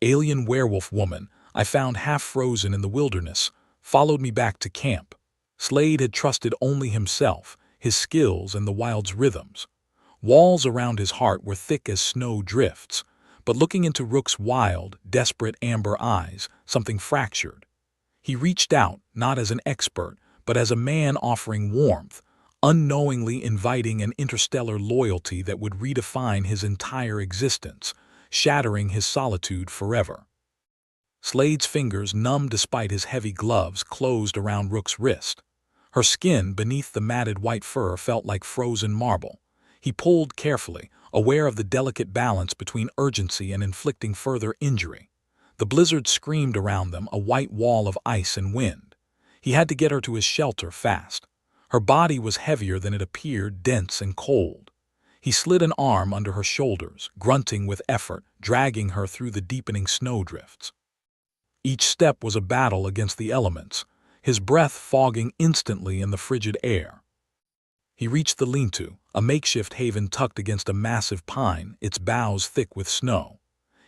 Alien werewolf woman I found half frozen in the wilderness, followed me back to camp. Slade had trusted only himself, his skills, and the wild's rhythms. Walls around his heart were thick as snow drifts, but looking into Rook's wild, desperate amber eyes, something fractured. He reached out, not as an expert, but as a man offering warmth, unknowingly inviting an interstellar loyalty that would redefine his entire existence, shattering his solitude forever. Slade's fingers, numb despite his heavy gloves, closed around Rook's wrist. Her skin beneath the matted white fur felt like frozen marble. He pulled carefully, aware of the delicate balance between urgency and inflicting further injury. The blizzard screamed around them, a white wall of ice and wind. He had to get her to his shelter fast. Her body was heavier than it appeared, dense and cold. He slid an arm under her shoulders, grunting with effort, dragging her through the deepening snowdrifts. Each step was a battle against the elements, his breath fogging instantly in the frigid air. He reached the lean-to, a makeshift haven tucked against a massive pine, its boughs thick with snow.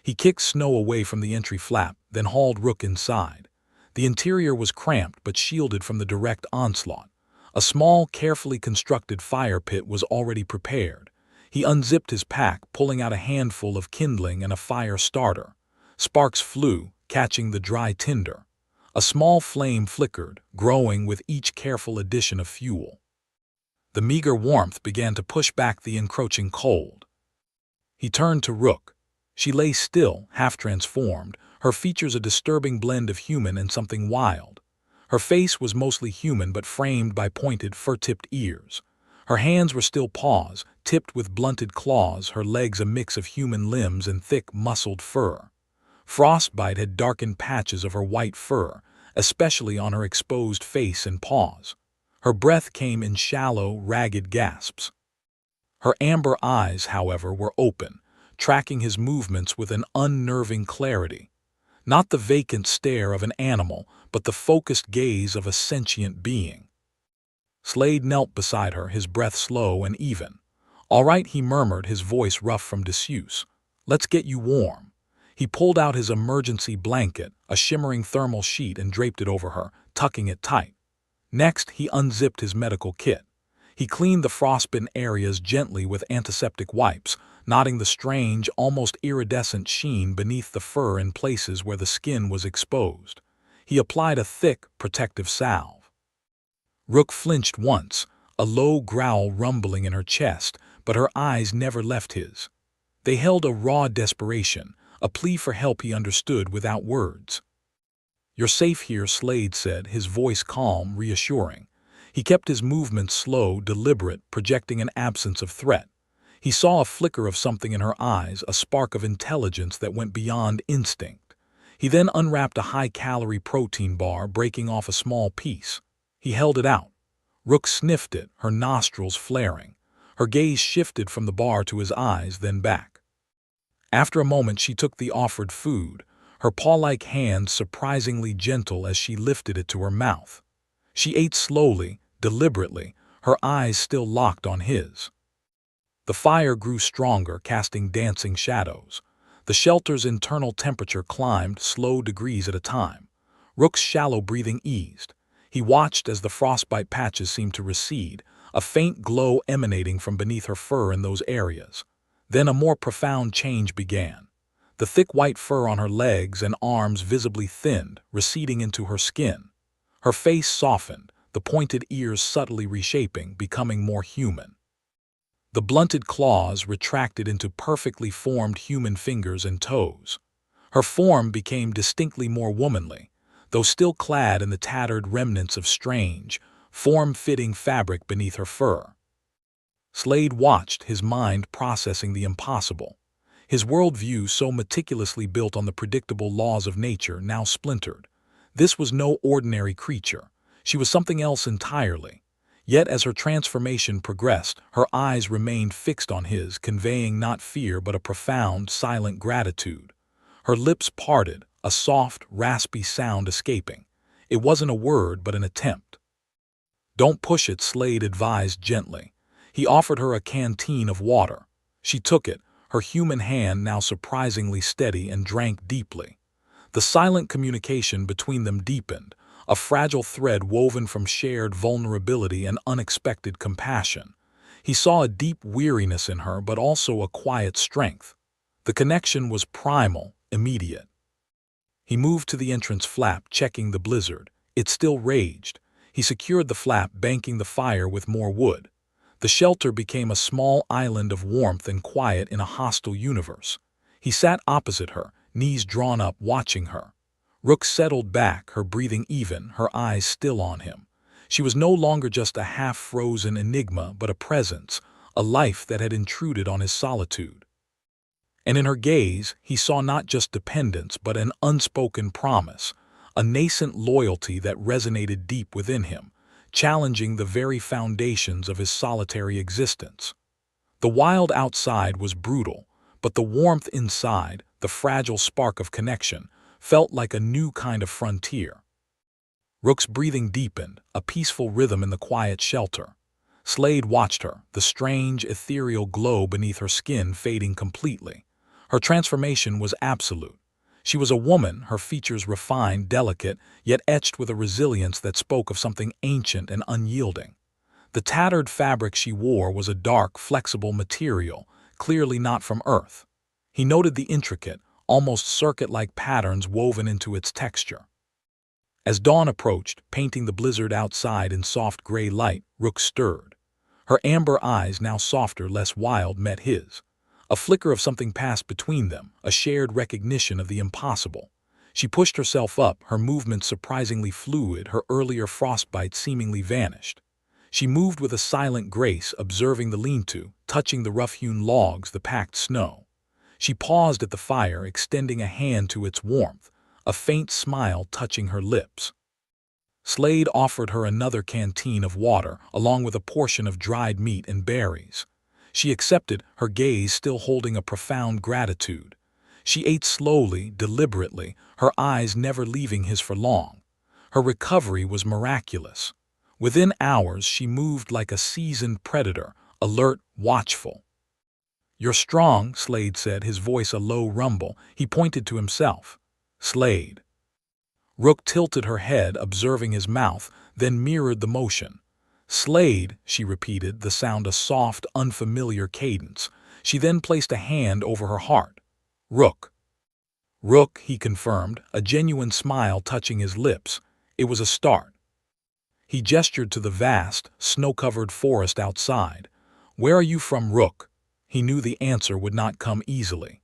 He kicked snow away from the entry flap, then hauled Rook inside. The interior was cramped but shielded from the direct onslaught. A small, carefully constructed fire pit was already prepared. He unzipped his pack, pulling out a handful of kindling and a fire starter. Sparks flew, catching the dry tinder. A small flame flickered, growing with each careful addition of fuel. The meager warmth began to push back the encroaching cold. He turned to Rook. She lay still, half transformed, her features a disturbing blend of human and something wild. Her face was mostly human but framed by pointed, fur-tipped ears. Her hands were still paws, tipped with blunted claws, her legs a mix of human limbs and thick, muscled fur. Frostbite had darkened patches of her white fur, especially on her exposed face and paws. Her breath came in shallow, ragged gasps. Her amber eyes, however, were open, tracking his movements with an unnerving clarity. Not the vacant stare of an animal, but the focused gaze of a sentient being. Slade knelt beside her, his breath slow and even. "All right," he murmured, his voice rough from disuse. "Let's get you warm." He pulled out his emergency blanket, a shimmering thermal sheet, and draped it over her, tucking it tight. Next, he unzipped his medical kit. He cleaned the frostbitten areas gently with antiseptic wipes, knotting the strange, almost iridescent sheen beneath the fur in places where the skin was exposed. He applied a thick, protective salve. Rook flinched once, a low growl rumbling in her chest, but her eyes never left his. They held a raw desperation, a plea for help he understood without words. "You're safe here," Slade said, his voice calm, reassuring. He kept his movements slow, deliberate, projecting an absence of threat. He saw a flicker of something in her eyes, a spark of intelligence that went beyond instinct. He then unwrapped a high-calorie protein bar, breaking off a small piece. He held it out. Rook sniffed it, her nostrils flaring. Her gaze shifted from the bar to his eyes, then back. After a moment, she took the offered food, her paw-like hands surprisingly gentle as she lifted it to her mouth. She ate slowly, deliberately, her eyes still locked on his. The fire grew stronger, casting dancing shadows. The shelter's internal temperature climbed, slow degrees at a time. Rook's shallow breathing eased. He watched as the frostbite patches seemed to recede, a faint glow emanating from beneath her fur in those areas. Then a more profound change began. The thick white fur on her legs and arms visibly thinned, receding into her skin. Her face softened, the pointed ears subtly reshaping, becoming more human. The blunted claws retracted into perfectly formed human fingers and toes. Her form became distinctly more womanly, though still clad in the tattered remnants of strange, form-fitting fabric beneath her fur. Slade watched, his mind processing the impossible. His worldview, so meticulously built on the predictable laws of nature, now splintered. This was no ordinary creature. She was something else entirely. Yet as her transformation progressed, her eyes remained fixed on his, conveying not fear but a profound, silent gratitude. Her lips parted, a soft, raspy sound escaping. It wasn't a word but an attempt. "Don't push it," Slade advised gently. He offered her a canteen of water. She took it, her human hand now surprisingly steady, and drank deeply. The silent communication between them deepened, a fragile thread woven from shared vulnerability and unexpected compassion. He saw a deep weariness in her, but also a quiet strength. The connection was primal, immediate. He moved to the entrance flap, checking the blizzard. It still raged. He secured the flap, banking the fire with more wood. The shelter became a small island of warmth and quiet in a hostile universe. He sat opposite her, knees drawn up, watching her. Rook settled back, her breathing even, her eyes still on him. She was no longer just a half-frozen enigma, but a presence, a life that had intruded on his solitude. And in her gaze, he saw not just dependence, but an unspoken promise, a nascent loyalty that resonated deep within him, challenging the very foundations of his solitary existence. The wild outside was brutal, but the warmth inside, the fragile spark of connection, felt like a new kind of frontier. Rook's breathing deepened, a peaceful rhythm in the quiet shelter. Slade watched her, the strange, ethereal glow beneath her skin fading completely. Her transformation was absolute. She was a woman, her features refined, delicate, yet etched with a resilience that spoke of something ancient and unyielding. The tattered fabric she wore was a dark, flexible material, clearly not from Earth. He noted the intricate, almost circuit-like patterns woven into its texture. As dawn approached, painting the blizzard outside in soft gray light, Rook stirred. Her amber eyes, now softer, less wild, met his. A flicker of something passed between them, a shared recognition of the impossible. She pushed herself up, her movements surprisingly fluid, her earlier frostbite seemingly vanished. She moved with a silent grace, observing the lean-to, touching the rough-hewn logs, the packed snow. She paused at the fire, extending a hand to its warmth, a faint smile touching her lips. Slade offered her another canteen of water, along with a portion of dried meat and berries. She accepted, her gaze still holding a profound gratitude. She ate slowly, deliberately, her eyes never leaving his for long. Her recovery was miraculous. Within hours, she moved like a seasoned predator, alert, watchful. "You're strong," Slade said, his voice a low rumble. He pointed to himself. "Slade." Rook tilted her head, observing his mouth, then mirrored the motion. "Slade," she repeated, the sound a soft, unfamiliar cadence. She then placed a hand over her heart. "Rook." "Rook," he confirmed, a genuine smile touching his lips. It was a start. He gestured to the vast, snow-covered forest outside. "Where are you from, Rook?" He knew the answer would not come easily.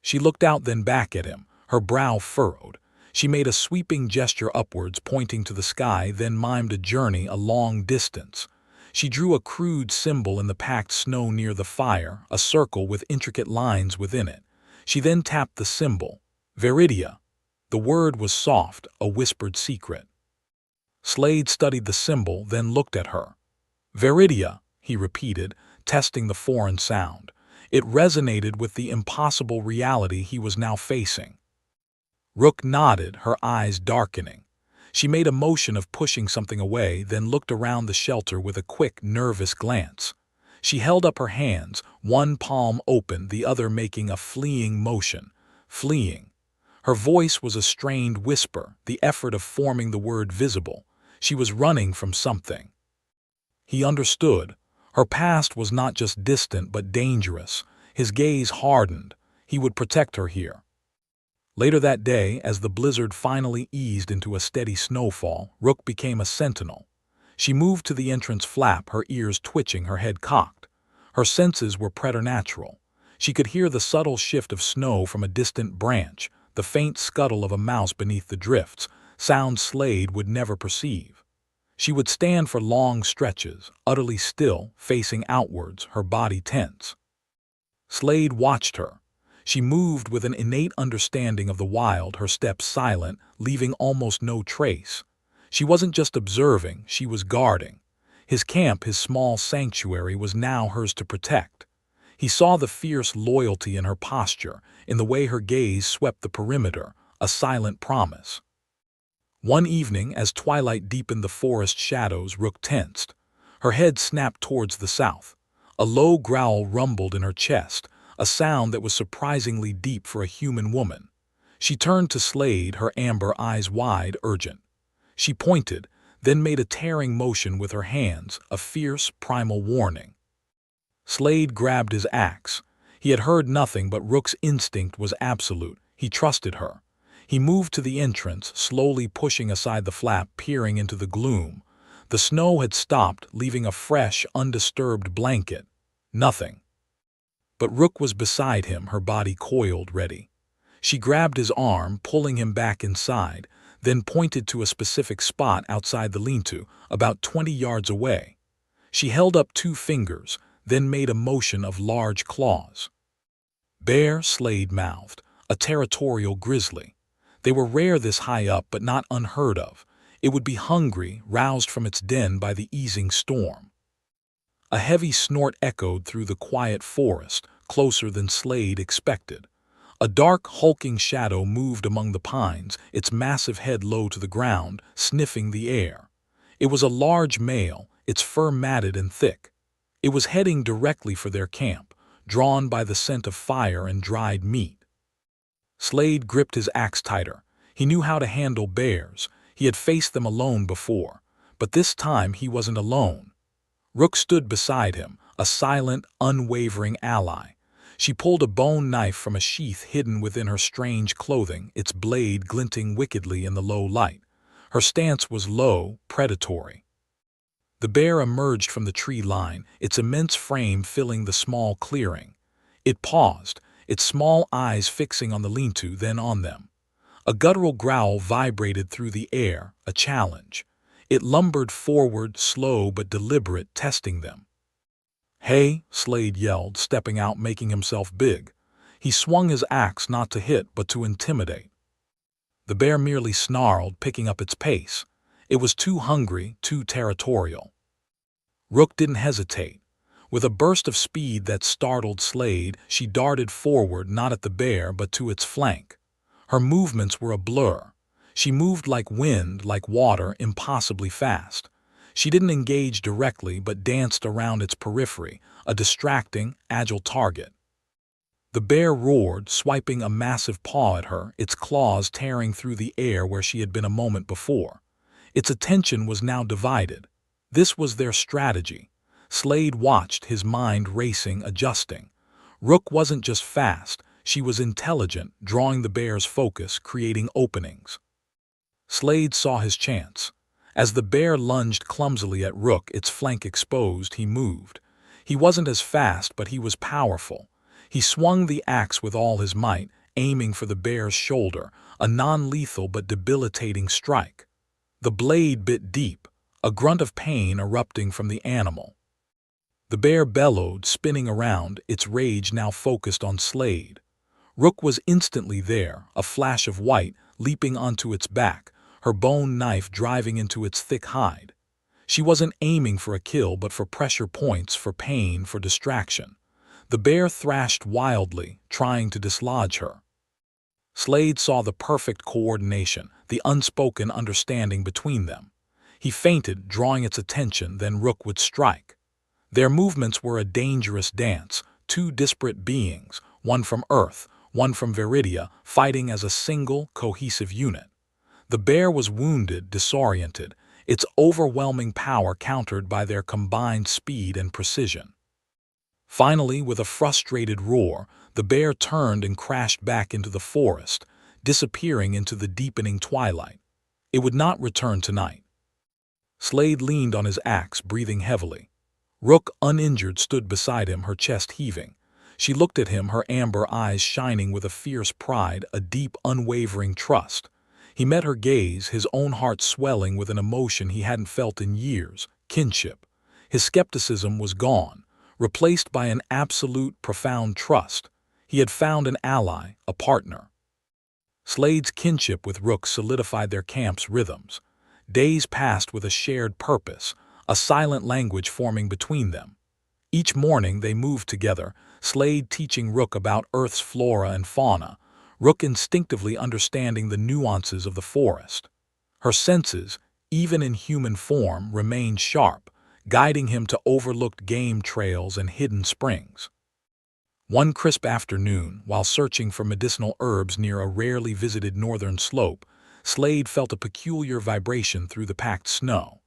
She looked out, then back at him, her brow furrowed. She made a sweeping gesture upwards, pointing to the sky, then mimed a journey a long distance. She drew a crude symbol in the packed snow near the fire, a circle with intricate lines within it. She then tapped the symbol. "Veridia." The word was soft, a whispered secret. Slade studied the symbol, then looked at her. "Veridia," he repeated, testing the foreign sound. It resonated with the impossible reality he was now facing. Rook nodded, her eyes darkening. She made a motion of pushing something away, then looked around the shelter with a quick, nervous glance. She held up her hands, one palm open, the other making a fleeing motion. Fleeing. Her voice was a strained whisper, the effort of forming the word visible. She was running from something. He understood. Her past was not just distant but dangerous. His gaze hardened. He would protect her here. Later that day, as the blizzard finally eased into a steady snowfall, Rook became a sentinel. She moved to the entrance flap, her ears twitching, her head cocked. Her senses were preternatural. She could hear the subtle shift of snow from a distant branch, the faint scuttle of a mouse beneath the drifts, sounds Slade would never perceive. She would stand for long stretches, utterly still, facing outwards, her body tense. Slade watched her. She moved with an innate understanding of the wild, her steps silent, leaving almost no trace. She wasn't just observing, she was guarding. His camp, his small sanctuary, was now hers to protect. He saw the fierce loyalty in her posture, in the way her gaze swept the perimeter, a silent promise. One evening, as twilight deepened the forest shadows, Rook tensed. Her head snapped towards the south. A low growl rumbled in her chest, a sound that was surprisingly deep for a human woman. She turned to Slade, her amber eyes wide, urgent. She pointed, then made a tearing motion with her hands, a fierce, primal warning. Slade grabbed his axe. He had heard nothing, but Rook's instinct was absolute. He trusted her. He moved to the entrance, slowly pushing aside the flap, peering into the gloom. The snow had stopped, leaving a fresh, undisturbed blanket. Nothing. But Rook was beside him, her body coiled, ready. She grabbed his arm, pulling him back inside, then pointed to a specific spot outside the lean-to, about 20 yards away. She held up 2 fingers, then made a motion of large claws. Bear, Slade mouthed, a territorial grizzly. They were rare this high up, but not unheard of. It would be hungry, roused from its den by the easing storm. A heavy snort echoed through the quiet forest, closer than Slade expected. A dark, hulking shadow moved among the pines, its massive head low to the ground, sniffing the air. It was a large male, its fur matted and thick. It was heading directly for their camp, drawn by the scent of fire and dried meat. Slade gripped his axe tighter. He knew how to handle bears. He had faced them alone before, but this time he wasn't alone. Rook stood beside him, a silent, unwavering ally. She pulled a bone knife from a sheath hidden within her strange clothing, its blade glinting wickedly in the low light. Her stance was low, predatory. The bear emerged from the tree line, its immense frame filling the small clearing. It paused, its small eyes fixing on the lean-to, then on them. A guttural growl vibrated through the air, a challenge. It lumbered forward, slow but deliberate, testing them. "Hey," Slade yelled, stepping out, making himself big. He swung his axe not to hit, but to intimidate. The bear merely snarled, picking up its pace. It was too hungry, too territorial. Rook didn't hesitate. With a burst of speed that startled Slade, she darted forward, not at the bear, but to its flank. Her movements were a blur. She moved like wind, like water, impossibly fast. She didn't engage directly, but danced around its periphery, a distracting, agile target. The bear roared, swiping a massive paw at her, its claws tearing through the air where she had been a moment before. Its attention was now divided. This was their strategy. Slade watched, his mind racing, adjusting. Rook wasn't just fast, she was intelligent, drawing the bear's focus, creating openings. Slade saw his chance. As the bear lunged clumsily at Rook, its flank exposed, he moved. He wasn't as fast, but he was powerful. He swung the axe with all his might, aiming for the bear's shoulder, a non-lethal but debilitating strike. The blade bit deep, a grunt of pain erupting from the animal. The bear bellowed, spinning around, its rage now focused on Slade. Rook was instantly there, a flash of white, leaping onto its back, her bone knife driving into its thick hide. She wasn't aiming for a kill, but for pressure points, for pain, for distraction. The bear thrashed wildly, trying to dislodge her. Slade saw the perfect coordination, the unspoken understanding between them. He feinted, drawing its attention, then Rook would strike. Their movements were a dangerous dance, 2 disparate beings, one from Earth, one from Viridia, fighting as a single, cohesive unit. The bear was wounded, disoriented, its overwhelming power countered by their combined speed and precision. Finally, with a frustrated roar, the bear turned and crashed back into the forest, disappearing into the deepening twilight. It would not return tonight. Slade leaned on his axe, breathing heavily. Rook, uninjured, stood beside him, her chest heaving. She looked at him, her amber eyes shining with a fierce pride, a deep, unwavering trust. He met her gaze, his own heart swelling with an emotion he hadn't felt in years, kinship. His skepticism was gone, replaced by an absolute, profound trust. He had found an ally, a partner. Slade's kinship with Rook solidified their camp's rhythms. Days passed with a shared purpose, a silent language forming between them. Each morning they moved together, Slade teaching Rook about Earth's flora and fauna, Rook instinctively understanding the nuances of the forest. Her senses, even in human form, remained sharp, guiding him to overlooked game trails and hidden springs. One crisp afternoon, while searching for medicinal herbs near a rarely visited northern slope, Slade felt a peculiar vibration through the packed snow.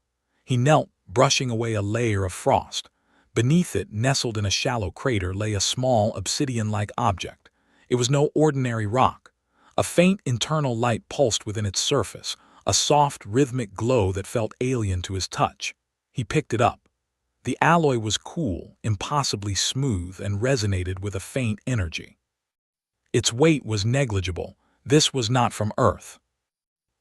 He knelt, brushing away a layer of frost. Beneath it, nestled in a shallow crater, lay a small, obsidian-like object. It was no ordinary rock. A faint internal light pulsed within its surface, a soft, rhythmic glow that felt alien to his touch. He picked it up. The alloy was cool, impossibly smooth, and resonated with a faint energy. Its weight was negligible. This was not from Earth.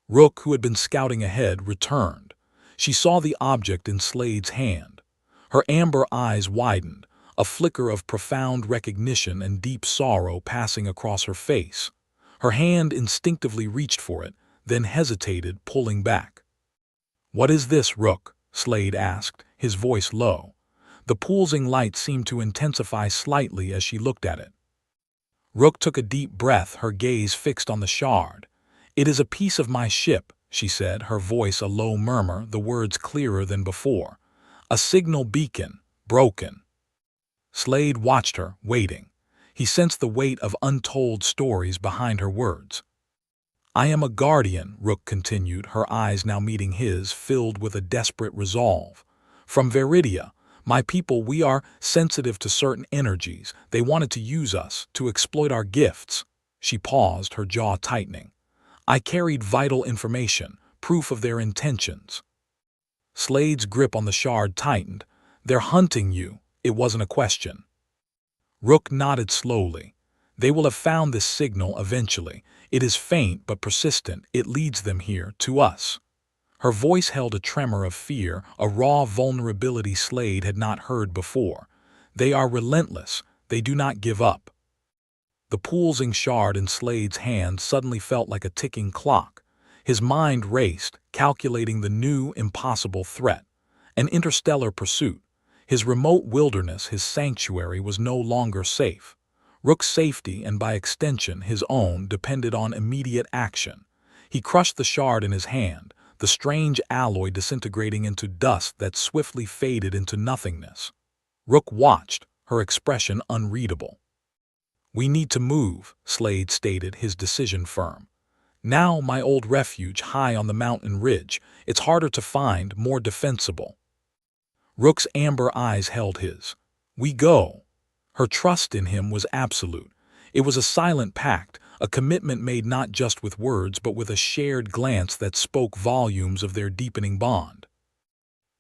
Rook, who had been scouting ahead, returned. She saw the object in Slade's hand. Her amber eyes widened, a flicker of profound recognition and deep sorrow passing across her face. Her hand instinctively reached for it, then hesitated, pulling back. "What is this, Rook?" Slade asked, his voice low. The pulsing light seemed to intensify slightly as she looked at it. Rook took a deep breath, her gaze fixed on the shard. "It is a piece of my ship," she said, her voice a low murmur, the words clearer than before. "A signal beacon, broken." Slade watched her, waiting. He sensed the weight of untold stories behind her words. "I am a guardian," Rook continued, her eyes now meeting his, filled with a desperate resolve. "From Veridia, my people, we are sensitive to certain energies. They wanted to use us, to exploit our gifts." She paused, her jaw tightening. "I carried vital information, proof of their intentions." Slade's grip on the shard tightened. "They're hunting you." It wasn't a question. Rook nodded slowly. "They will have found this signal eventually. It is faint but persistent. It leads them here, to us." Her voice held a tremor of fear, a raw vulnerability Slade had not heard before. "They are relentless. They do not give up." The pulsing shard in Slade's hand suddenly felt like a ticking clock. His mind raced, calculating the new, impossible threat. An interstellar pursuit. His remote wilderness, his sanctuary, was no longer safe. Rook's safety, and by extension his own, depended on immediate action. He crushed the shard in his hand, the strange alloy disintegrating into dust that swiftly faded into nothingness. Rook watched, her expression unreadable. "We need to move," Slade stated, his decision firm. "Now my old refuge high on the mountain ridge. It's harder to find, more defensible." Rook's amber eyes held his. "We go." Her trust in him was absolute. It was a silent pact, a commitment made not just with words but with a shared glance that spoke volumes of their deepening bond.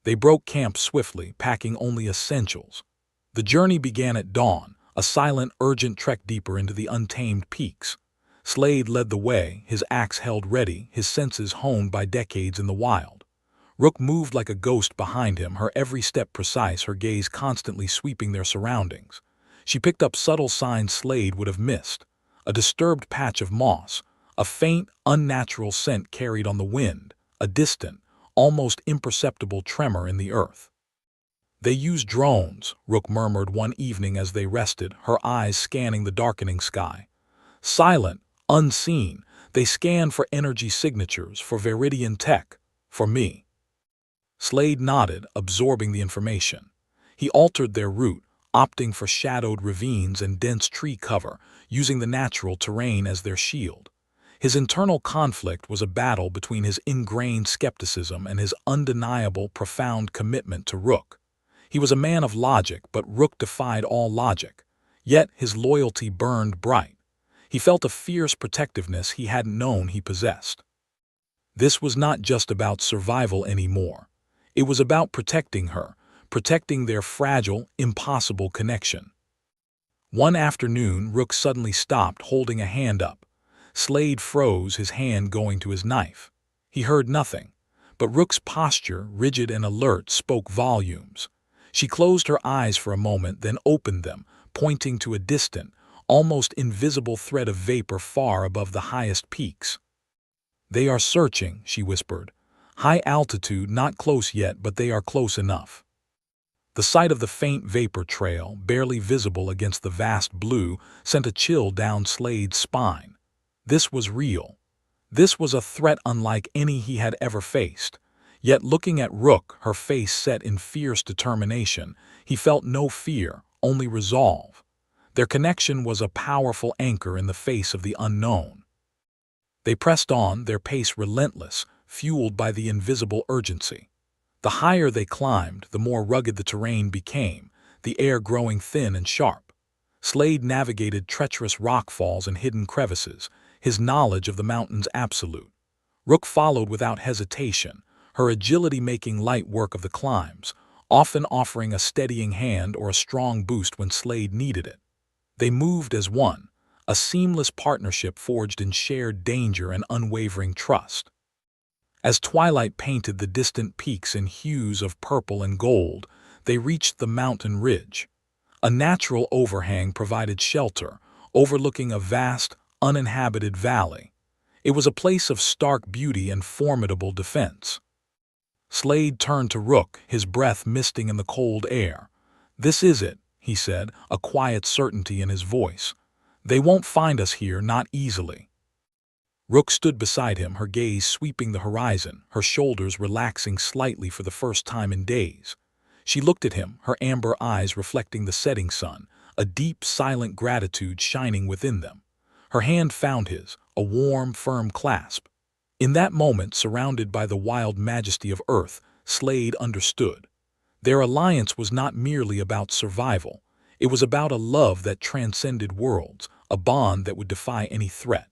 They broke camp swiftly, packing only essentials. The journey began at dawn, a silent, urgent trek deeper into the untamed peaks. Slade led the way, his axe held ready, his senses honed by decades in the wild. Rook moved like a ghost behind him, her every step precise, her gaze constantly sweeping their surroundings. She picked up subtle signs Slade would have missed. A disturbed patch of moss, a faint, unnatural scent carried on the wind, a distant, almost imperceptible tremor in the earth. "They use drones," Rook murmured one evening as they rested, her eyes scanning the darkening sky. "Silent, unseen, they scan for energy signatures, for Veridian tech, for me." Slade nodded, absorbing the information. He altered their route, opting for shadowed ravines and dense tree cover, using the natural terrain as their shield. His internal conflict was a battle between his ingrained skepticism and his undeniable, profound commitment to Rook. He was a man of logic, but Rook defied all logic. Yet his loyalty burned bright. He felt a fierce protectiveness he hadn't known he possessed. This was not just about survival anymore. It was about protecting her, protecting their fragile, impossible connection. One afternoon, Rook suddenly stopped, holding a hand up. Slade froze, his hand going to his knife. He heard nothing, but Rook's posture, rigid and alert, spoke volumes. She closed her eyes for a moment, then opened them, pointing to a distant, almost invisible thread of vapor far above the highest peaks. "They are searching," she whispered. "High altitude, not close yet, but they are close enough." The sight of the faint vapor trail, barely visible against the vast blue, sent a chill down Slade's spine. This was real. This was a threat unlike any he had ever faced. Yet looking at Rook, her face set in fierce determination, he felt no fear, only resolve. Their connection was a powerful anchor in the face of the unknown. They pressed on, their pace relentless, fueled by the invisible urgency. The higher they climbed, the more rugged the terrain became, the air growing thin and sharp. Slade navigated treacherous rockfalls and hidden crevices, his knowledge of the mountains absolute. Rook followed without hesitation, her agility making light work of the climbs, often offering a steadying hand or a strong boost when Slade needed it. They moved as one, a seamless partnership forged in shared danger and unwavering trust. As twilight painted the distant peaks in hues of purple and gold, they reached the mountain ridge. A natural overhang provided shelter, overlooking a vast, uninhabited valley. It was a place of stark beauty and formidable defense. Slade turned to Rook, his breath misting in the cold air. "This is it," he said, a quiet certainty in his voice. "They won't find us here, not easily." Rook stood beside him, her gaze sweeping the horizon, her shoulders relaxing slightly for the first time in days. She looked at him, her amber eyes reflecting the setting sun, a deep, silent gratitude shining within them. Her hand found his, a warm, firm clasp. In that moment, surrounded by the wild majesty of Earth, Slade understood. Their alliance was not merely about survival. It was about a love that transcended worlds, a bond that would defy any threat.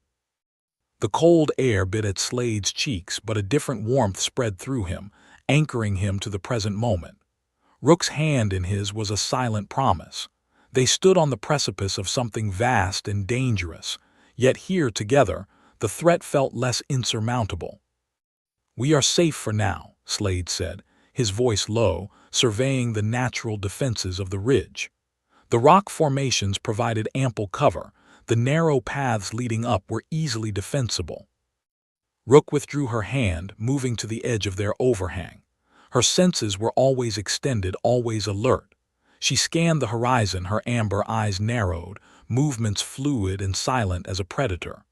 The cold air bit at Slade's cheeks, but a different warmth spread through him, anchoring him to the present moment. Rook's hand in his was a silent promise. They stood on the precipice of something vast and dangerous, yet here together, the threat felt less insurmountable. "We are safe for now," Slade said, his voice low, surveying the natural defenses of the ridge. The rock formations provided ample cover, the narrow paths leading up were easily defensible. Rook withdrew her hand, moving to the edge of their overhang. Her senses were always extended, always alert. She scanned the horizon, her amber eyes narrowed, movements fluid and silent as a predator.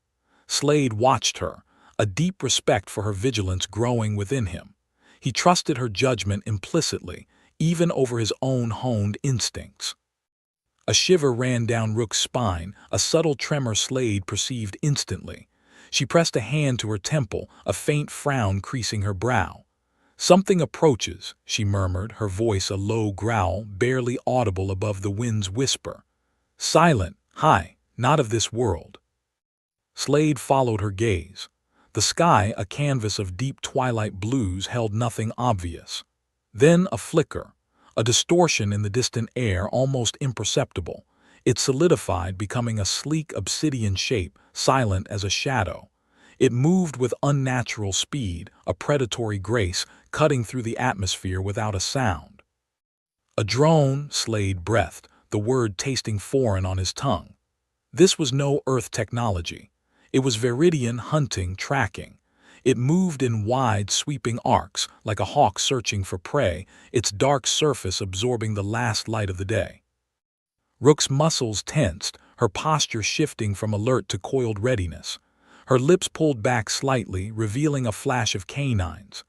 Slade watched her, a deep respect for her vigilance growing within him. He trusted her judgment implicitly, even over his own honed instincts. A shiver ran down Rook's spine, a subtle tremor Slade perceived instantly. She pressed a hand to her temple, a faint frown creasing her brow. "Something approaches," she murmured, her voice a low growl, barely audible above the wind's whisper. "Silent, high, not of this world." Slade followed her gaze. The sky, a canvas of deep twilight blues, held nothing obvious. Then a flicker, a distortion in the distant air, almost imperceptible. It solidified, becoming a sleek obsidian shape, silent as a shadow. It moved with unnatural speed, a predatory grace, cutting through the atmosphere without a sound. "A drone," Slade breathed, the word tasting foreign on his tongue. This was no Earth technology. It was Viridian hunting, tracking. It moved in wide, sweeping arcs, like a hawk searching for prey, its dark surface absorbing the last light of the day. Rook's muscles tensed, her posture shifting from alert to coiled readiness. Her lips pulled back slightly, revealing a flash of canines.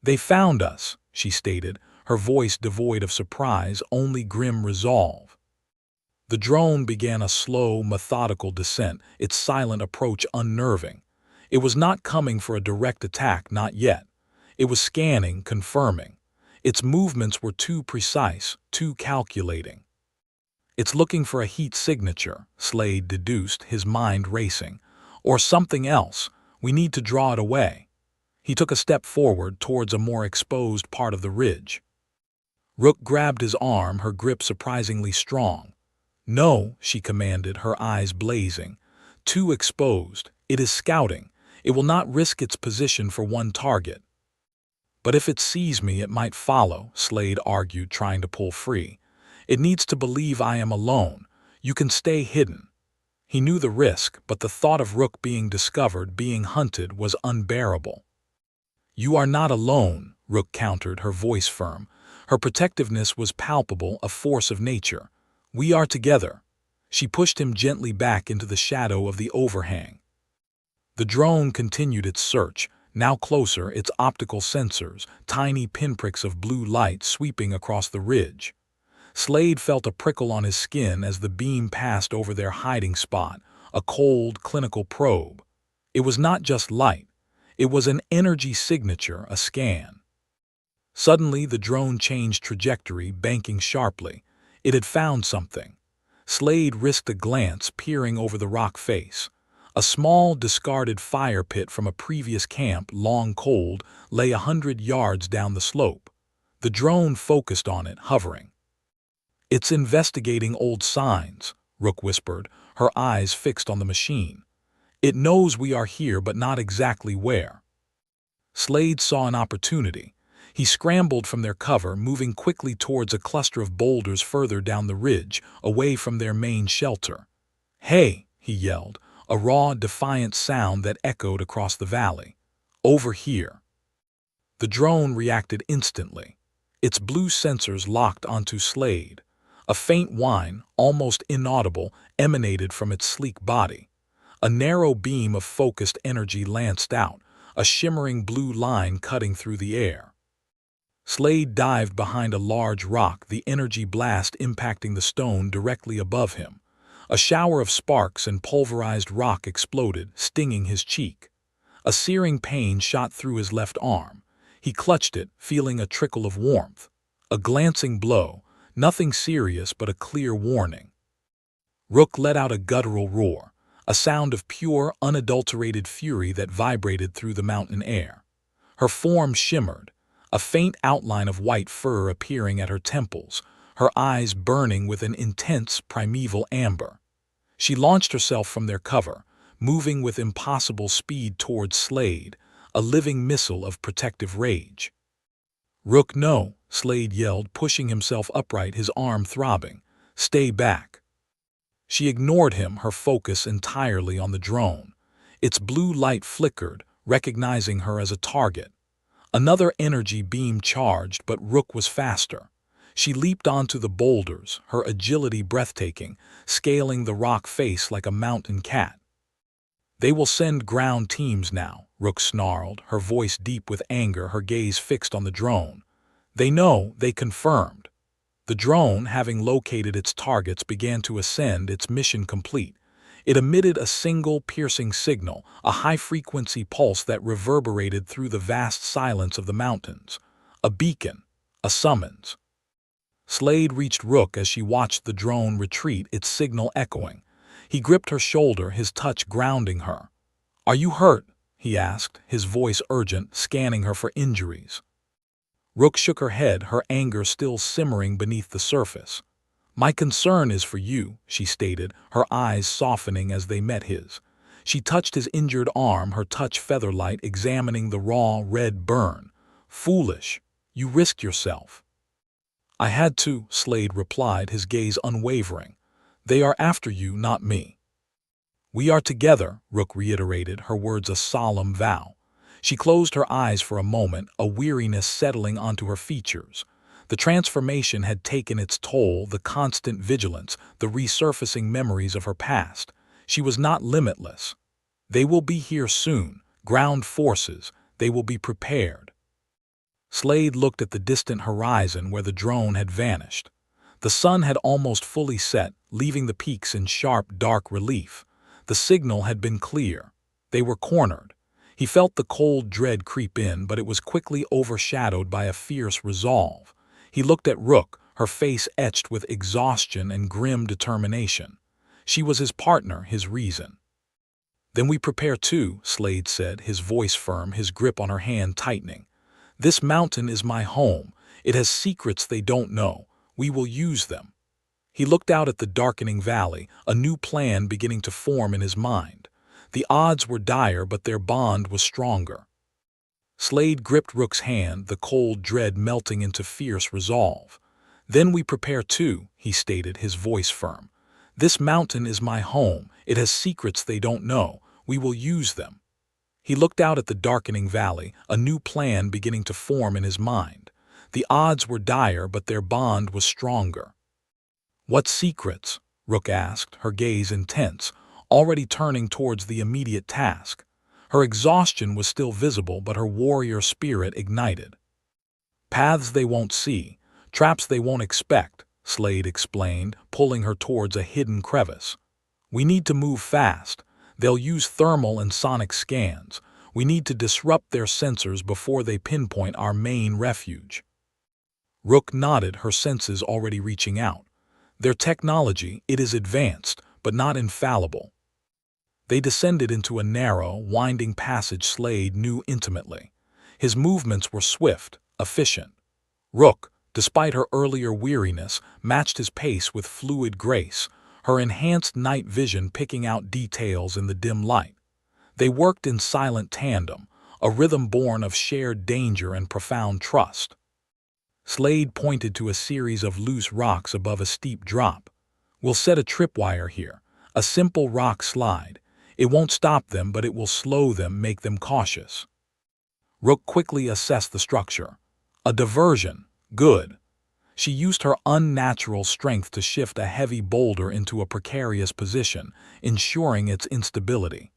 "They found us," she stated, her voice devoid of surprise, only grim resolve. The drone began a slow, methodical descent, its silent approach unnerving. It was not coming for a direct attack, not yet. It was scanning, confirming. Its movements were too precise, too calculating. "It's looking for a heat signature," Slade deduced, his mind racing. "Or something else. We need to draw it away." He took a step forward towards a more exposed part of the ridge. Rook grabbed his arm, her grip surprisingly strong. "No," she commanded, her eyes blazing. "Too exposed. It is scouting. It will not risk its position for one target." "But if it sees me, it might follow," Slade argued, trying to pull free. "It needs to believe I am alone. You can stay hidden." He knew the risk, but the thought of Rook being discovered, being hunted, was unbearable. "You are not alone," Rook countered, her voice firm. Her protectiveness was palpable, a force of nature. "We are together." She pushed him gently back into the shadow of the overhang. The drone continued its search, now closer, its optical sensors, tiny pinpricks of blue light sweeping across the ridge. Slade felt a prickle on his skin as the beam passed over their hiding spot, a cold, clinical probe. It was not just light. It was an energy signature, a scan. Suddenly, the drone changed trajectory, banking sharply. It had found something. Slade risked a glance, peering over the rock face. A small, discarded fire pit from a previous camp, long cold, lay 100 yards down the slope. The drone focused on it, hovering. "It's investigating old signs," Rook whispered, her eyes fixed on the machine. "It knows we are here, but not exactly where." Slade saw an opportunity. He scrambled from their cover, moving quickly towards a cluster of boulders further down the ridge, away from their main shelter. "Hey!" he yelled, a raw, defiant sound that echoed across the valley. "Over here!" The drone reacted instantly. Its blue sensors locked onto Slade. A faint whine, almost inaudible, emanated from its sleek body. A narrow beam of focused energy lanced out, a shimmering blue line cutting through the air. Slade dived behind a large rock, the energy blast impacting the stone directly above him. A shower of sparks and pulverized rock exploded, stinging his cheek. A searing pain shot through his left arm. He clutched it, feeling a trickle of warmth. A glancing blow, nothing serious but a clear warning. Rook let out a guttural roar, a sound of pure, unadulterated fury that vibrated through the mountain air. Her form shimmered, a faint outline of white fur appearing at her temples, her eyes burning with an intense, primeval amber. She launched herself from their cover, moving with impossible speed towards Slade, a living missile of protective rage. "Rook, no!" Slade yelled, pushing himself upright, his arm throbbing. "Stay back!" She ignored him, her focus entirely on the drone. Its blue light flickered, recognizing her as a target. Another energy beam charged, but Rook was faster. She leaped onto the boulders, her agility breathtaking, scaling the rock face like a mountain cat. "They will send ground teams now," Rook snarled, her voice deep with anger, her gaze fixed on the drone. "They know," they confirmed. The drone, having located its targets, began to ascend, its mission complete. It emitted a single piercing signal, a high-frequency pulse that reverberated through the vast silence of the mountains. A beacon, a summons. Slade reached Rook as she watched the drone retreat, its signal echoing. He gripped her shoulder, his touch grounding her. "Are you hurt?" he asked, his voice urgent, scanning her for injuries. Rook shook her head, her anger still simmering beneath the surface. "My concern is for you," she stated, her eyes softening as they met his. She touched his injured arm, her touch feather-light, examining the raw, red burn. "Foolish. You risked yourself." "I had to," Slade replied, his gaze unwavering. "They are after you, not me." "We are together," Rook reiterated, her words a solemn vow. She closed her eyes for a moment, a weariness settling onto her features. The transformation had taken its toll, the constant vigilance, the resurfacing memories of her past. She was not limitless. "They will be here soon. Ground forces. They will be prepared." Slade looked at the distant horizon where the drone had vanished. The sun had almost fully set, leaving the peaks in sharp, dark relief. The signal had been clear. They were cornered. He felt the cold dread creep in, but it was quickly overshadowed by a fierce resolve. He looked at Rook, her face etched with exhaustion and grim determination. She was his partner, his reason. "Then we prepare too," Slade said, his voice firm, his grip on her hand tightening. "This mountain is my home. It has secrets they don't know. We will use them." He looked out at the darkening valley, a new plan beginning to form in his mind. The odds were dire, but their bond was stronger. Slade gripped Rook's hand, the cold dread melting into fierce resolve. "Then we prepare too," he stated, his voice firm. "This mountain is my home. It has secrets they don't know. We will use them." He looked out at the darkening valley, a new plan beginning to form in his mind. The odds were dire, but their bond was stronger. "What secrets?" Rook asked, her gaze intense, already turning towards the immediate task. Her exhaustion was still visible, but her warrior spirit ignited. "Paths they won't see, traps they won't expect," Slade explained, pulling her towards a hidden crevice. "We need to move fast. They'll use thermal and sonic scans. We need to disrupt their sensors before they pinpoint our main refuge." Rook nodded, her senses already reaching out. "Their technology, it is advanced, but not infallible." They descended into a narrow, winding passage Slade knew intimately. His movements were swift, efficient. Rook, despite her earlier weariness, matched his pace with fluid grace, her enhanced night vision picking out details in the dim light. They worked in silent tandem, a rhythm born of shared danger and profound trust. Slade pointed to a series of loose rocks above a steep drop. "We'll set a tripwire here, a simple rock slide. It won't stop them, but it will slow them, make them cautious." Rook quickly assessed the structure. A diversion. Good. She used her unnatural strength to shift a heavy boulder into a precarious position, ensuring its instability.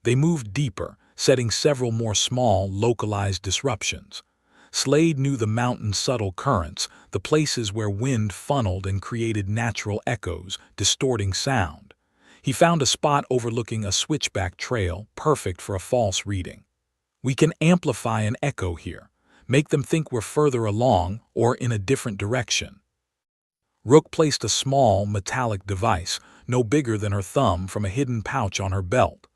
They moved deeper, setting several more small, localized disruptions. Slade knew the mountain's subtle currents, the places where wind funneled and created natural echoes, distorting sound. He found a spot overlooking a switchback trail, perfect for a false reading. "We can amplify an echo here, make them think we're further along or in a different direction." Rook placed a small, metallic device, no bigger than her thumb, from a hidden pouch on her belt.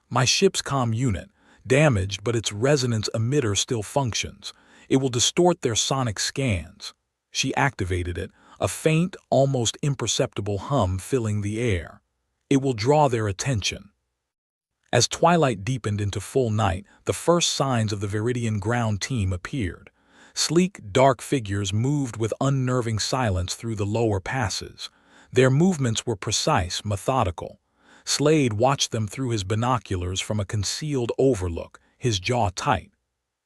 "My ship's comm unit, damaged, but its resonance emitter still functions. It will distort their sonic scans." She activated it, a faint, almost imperceptible hum filling the air. "It will draw their attention." As twilight deepened into full night, the first signs of the Viridian ground team appeared. Sleek, dark figures moved with unnerving silence through the lower passes. Their movements were precise, methodical. Slade watched them through his binoculars from a concealed overlook, his jaw tight.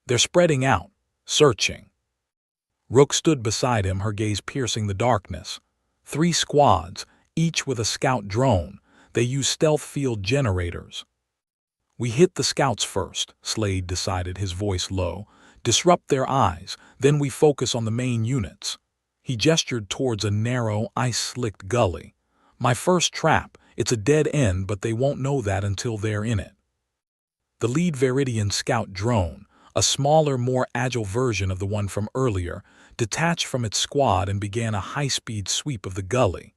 "They're spreading out, searching." Rook stood beside him, her gaze piercing the darkness. 3 squads, each with a scout drone. They use stealth field generators. "We hit the scouts first," Slade decided, his voice low. "Disrupt their eyes, then we focus on the main units." He gestured towards a narrow, ice-slicked gully. "My first trap. It's a dead end, but they won't know that until they're in it." The lead Viridian scout drone, a smaller, more agile version of the one from earlier, detached from its squad and began a high-speed sweep of the gully.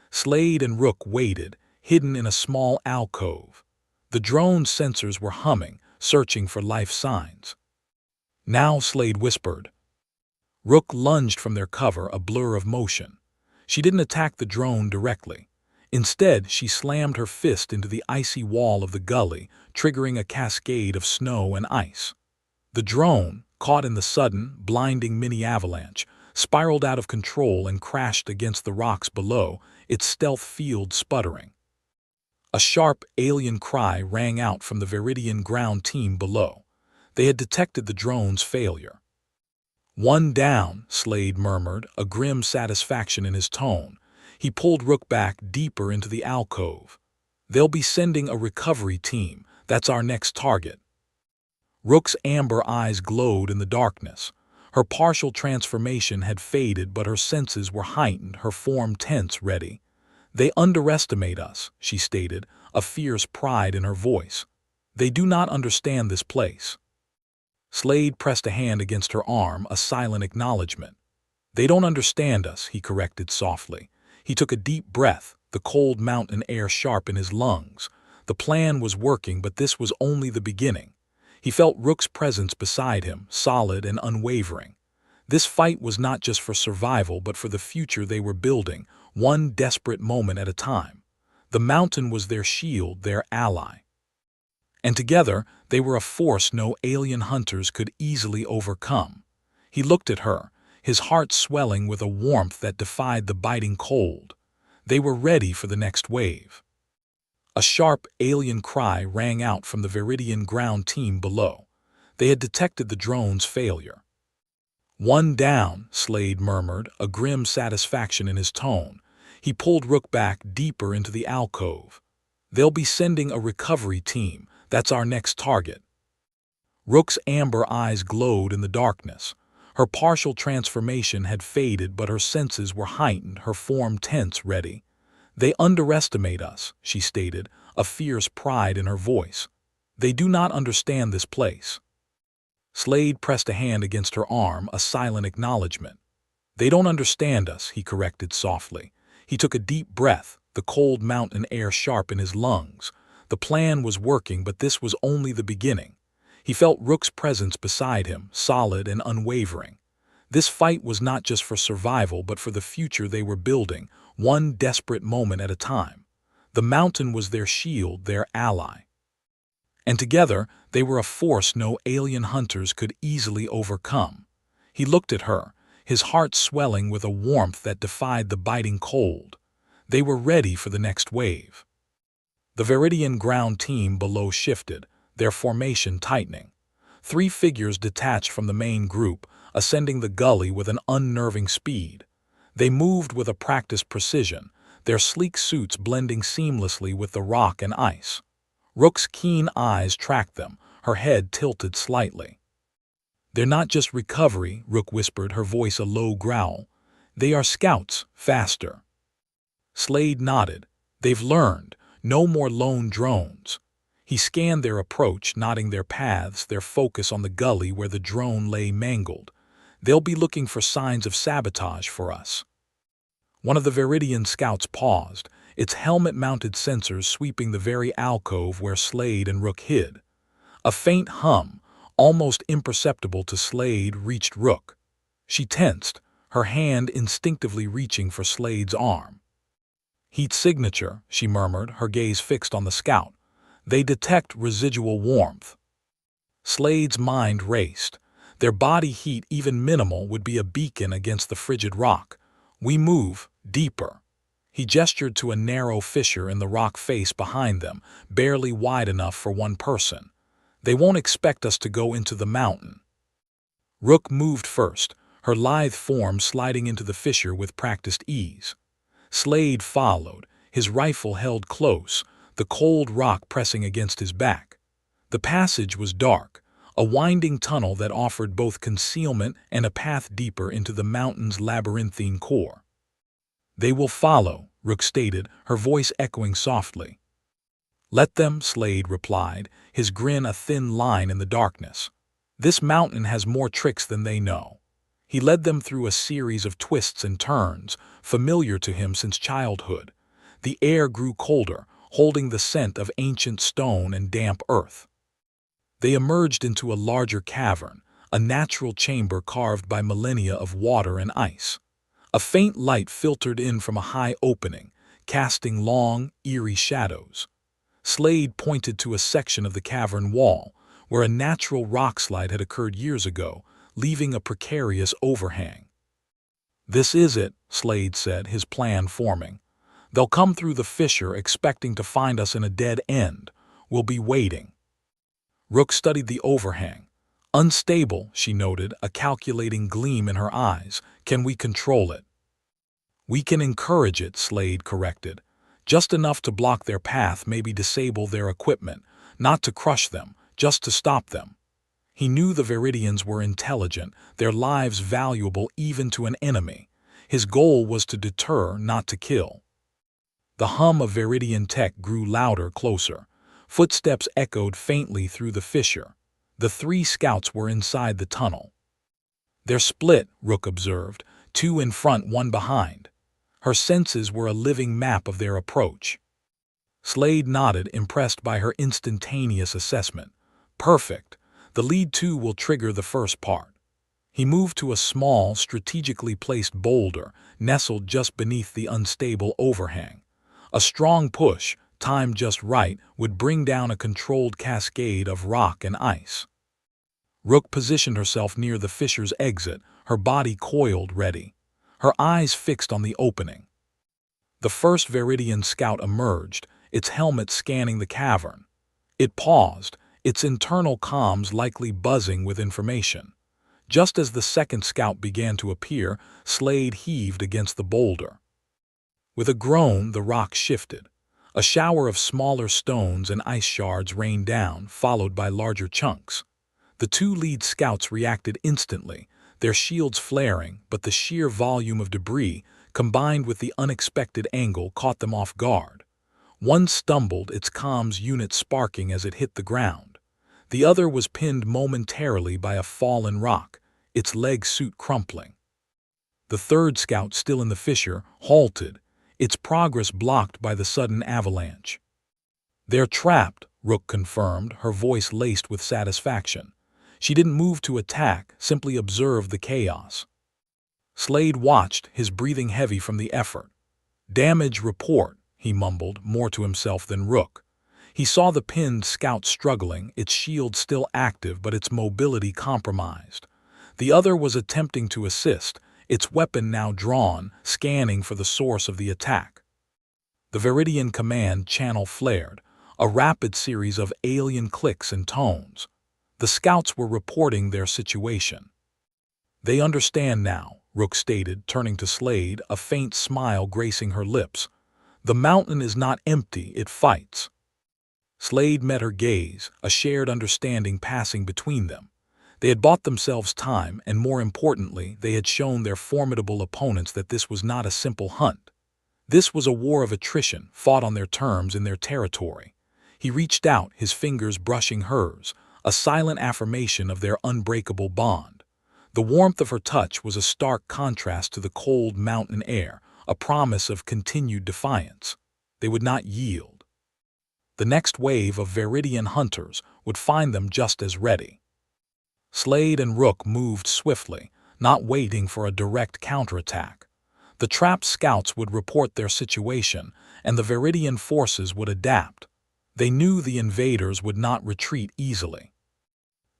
Slade and Rook waited, hidden in a small alcove. The drone's sensors were humming, searching for life signs. "Now," Slade whispered. Rook lunged from their cover, a blur of motion. She didn't attack the drone directly. Instead, she slammed her fist into the icy wall of the gully, triggering a cascade of snow and ice. The drone, caught in the sudden, blinding mini-avalanche, spiraled out of control and crashed against the rocks below, its stealth field sputtering. A sharp, alien cry rang out from the Viridian ground team below. They had detected the drone's failure. "One down," Slade murmured, a grim satisfaction in his tone. He pulled Rook back deeper into the alcove. "They'll be sending a recovery team. That's our next target." Rook's amber eyes glowed in the darkness. Her partial transformation had faded, but her senses were heightened, her form tense, ready. "They underestimate us," she stated, a fierce pride in her voice. "They do not understand this place." Slade pressed a hand against her arm, a silent acknowledgement. "They don't understand us," he corrected softly. He took a deep breath, the cold mountain air sharp in his lungs. The plan was working, but this was only the beginning. He felt Rook's presence beside him, solid and unwavering. This fight was not just for survival, but for the future they were building, one desperate moment at a time. The mountain was their shield, their ally. And together, they were a force no alien hunters could easily overcome. He looked at her, his heart swelling with a warmth that defied the biting cold. They were ready for the next wave. A sharp, alien cry rang out from the Viridian ground team below. They had detected the drone's failure. "One down," Slade murmured, a grim satisfaction in his tone. He pulled Rook back deeper into the alcove. "They'll be sending a recovery team. That's our next target." Rook's amber eyes glowed in the darkness. Her partial transformation had faded, but her senses were heightened, her form tense, ready. "They underestimate us," she stated, a fierce pride in her voice. "They do not understand this place." Slade pressed a hand against her arm, a silent acknowledgement. "They don't understand us," he corrected softly. He took a deep breath, the cold mountain air sharp in his lungs. The plan was working, but this was only the beginning. He felt Rook's presence beside him, solid and unwavering. This fight was not just for survival, but for the future they were building, one desperate moment at a time. The mountain was their shield, their ally. And together, they were a force no alien hunters could easily overcome. He looked at her, his heart swelling with a warmth that defied the biting cold. They were ready for the next wave. The Viridian ground team below shifted, their formation tightening. 3 figures detached from the main group, ascending the gully with an unnerving speed. They moved with a practiced precision, their sleek suits blending seamlessly with the rock and ice. Rook's keen eyes tracked them, her head tilted slightly. "They're not just recovery," Rook whispered, her voice a low growl. "They are scouts, faster." Slade nodded. "They've learned. No more lone drones." He scanned their approach, noting their paths, their focus on the gully where the drone lay mangled. "They'll be looking for signs of sabotage for us." One of the Viridian scouts paused, its helmet-mounted sensors sweeping the very alcove where Slade and Rook hid. A faint hum, almost imperceptible to Slade, reached Rook. She tensed, her hand instinctively reaching for Slade's arm. "Heat signature," she murmured, her gaze fixed on the scout. "They detect residual warmth." Slade's mind raced. Their body heat, even minimal, would be a beacon against the frigid rock. "We move deeper." He gestured to a narrow fissure in the rock face behind them, barely wide enough for one person. "They won't expect us to go into the mountain." Rook moved first, her lithe form sliding into the fissure with practiced ease. Slade followed, his rifle held close, the cold rock pressing against his back. The passage was dark, a winding tunnel that offered both concealment and a path deeper into the mountain's labyrinthine core. "They will follow," Rook stated, her voice echoing softly. "Let them," Slade replied, his grin a thin line in the darkness. "This mountain has more tricks than they know." He led them through a series of twists and turns, familiar to him since childhood. The air grew colder, holding the scent of ancient stone and damp earth. They emerged into a larger cavern, a natural chamber carved by millennia of water and ice. A faint light filtered in from a high opening, casting long, eerie shadows. Slade pointed to a section of the cavern wall, where a natural rockslide had occurred years ago, leaving a precarious overhang. "This is it," Slade said, his plan forming. "They'll come through the fissure expecting to find us in a dead end. We'll be waiting." Rook studied the overhang. "Unstable," she noted, a calculating gleam in her eyes. "Can we control it?" "We can encourage it," Slade corrected. "Just enough to block their path, maybe disable their equipment. Not to crush them, just to stop them." He knew the Viridians were intelligent, their lives valuable even to an enemy. His goal was to deter, not to kill. The hum of Viridian tech grew louder, closer. Footsteps echoed faintly through the fissure. The 3 scouts were inside the tunnel. "They're split," Rook observed, 2 in front, 1 behind. Her senses were a living map of their approach. Slade nodded, impressed by her instantaneous assessment. "Perfect. The lead 2 will trigger the first part." He moved to a small, strategically placed boulder, nestled just beneath the unstable overhang. A strong push, timed just right, would bring down a controlled cascade of rock and ice. Rook positioned herself near the fissure's exit, her body coiled, ready. Her eyes fixed on the opening. The first Viridian scout emerged, its helmet scanning the cavern. It paused, its internal comms likely buzzing with information. Just as the second scout began to appear, Slade heaved against the boulder. With a groan, the rock shifted. A shower of smaller stones and ice shards rained down, followed by larger chunks. The 2 lead scouts reacted instantly, their shields flaring, but the sheer volume of debris, combined with the unexpected angle, caught them off guard. One stumbled, its comms unit sparking as it hit the ground. The other was pinned momentarily by a fallen rock, its leg suit crumpling. The third scout, still in the fissure, halted, its progress blocked by the sudden avalanche. "They're trapped," Rook confirmed, her voice laced with satisfaction. She didn't move to attack, simply observed the chaos. Slade watched, his breathing heavy from the effort. "Damage report," he mumbled, more to himself than Rook. He saw the pinned scout struggling, its shield still active but its mobility compromised. The other was attempting to assist, its weapon now drawn, scanning for the source of the attack. The Viridian command channel flared, a rapid series of alien clicks and tones. The scouts were reporting their situation. "They understand now," Rook stated, turning to Slade, a faint smile gracing her lips. "The mountain is not empty, it fights." Slade met her gaze, a shared understanding passing between them. They had bought themselves time, and more importantly, they had shown their formidable opponents that this was not a simple hunt. This was a war of attrition, fought on their terms in their territory. He reached out, his fingers brushing hers, a silent affirmation of their unbreakable bond. The warmth of her touch was a stark contrast to the cold mountain air, a promise of continued defiance. They would not yield. The next wave of Viridian hunters would find them just as ready. Slade and Rook moved swiftly, not waiting for a direct counterattack. The trapped scouts would report their situation, and the Viridian forces would adapt. They knew the invaders would not retreat easily.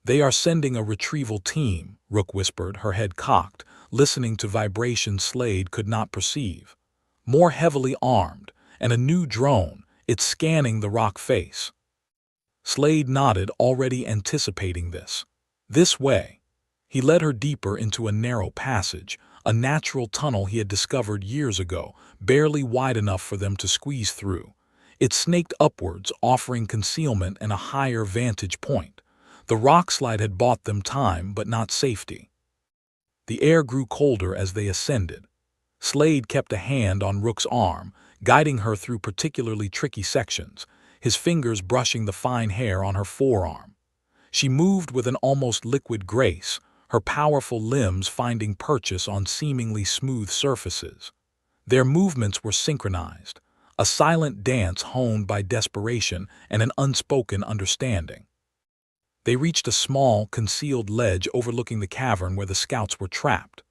"They are sending a retrieval team," Rook whispered, her head cocked, listening to vibrations Slade could not perceive. "More heavily armed, and a new drone, it's scanning the rock face." Slade nodded, already anticipating this. "This way." He led her deeper into a narrow passage, a natural tunnel he had discovered years ago, barely wide enough for them to squeeze through. It snaked upwards, offering concealment and a higher vantage point. The rockslide had bought them time, but not safety. The air grew colder as they ascended. Slade kept a hand on Rook's arm, guiding her through particularly tricky sections, his fingers brushing the fine hair on her forearm. She moved with an almost liquid grace, her powerful limbs finding purchase on seemingly smooth surfaces. Their movements were synchronized, a silent dance honed by desperation and an unspoken understanding. They reached a small, concealed ledge overlooking the cavern where the scouts were trapped.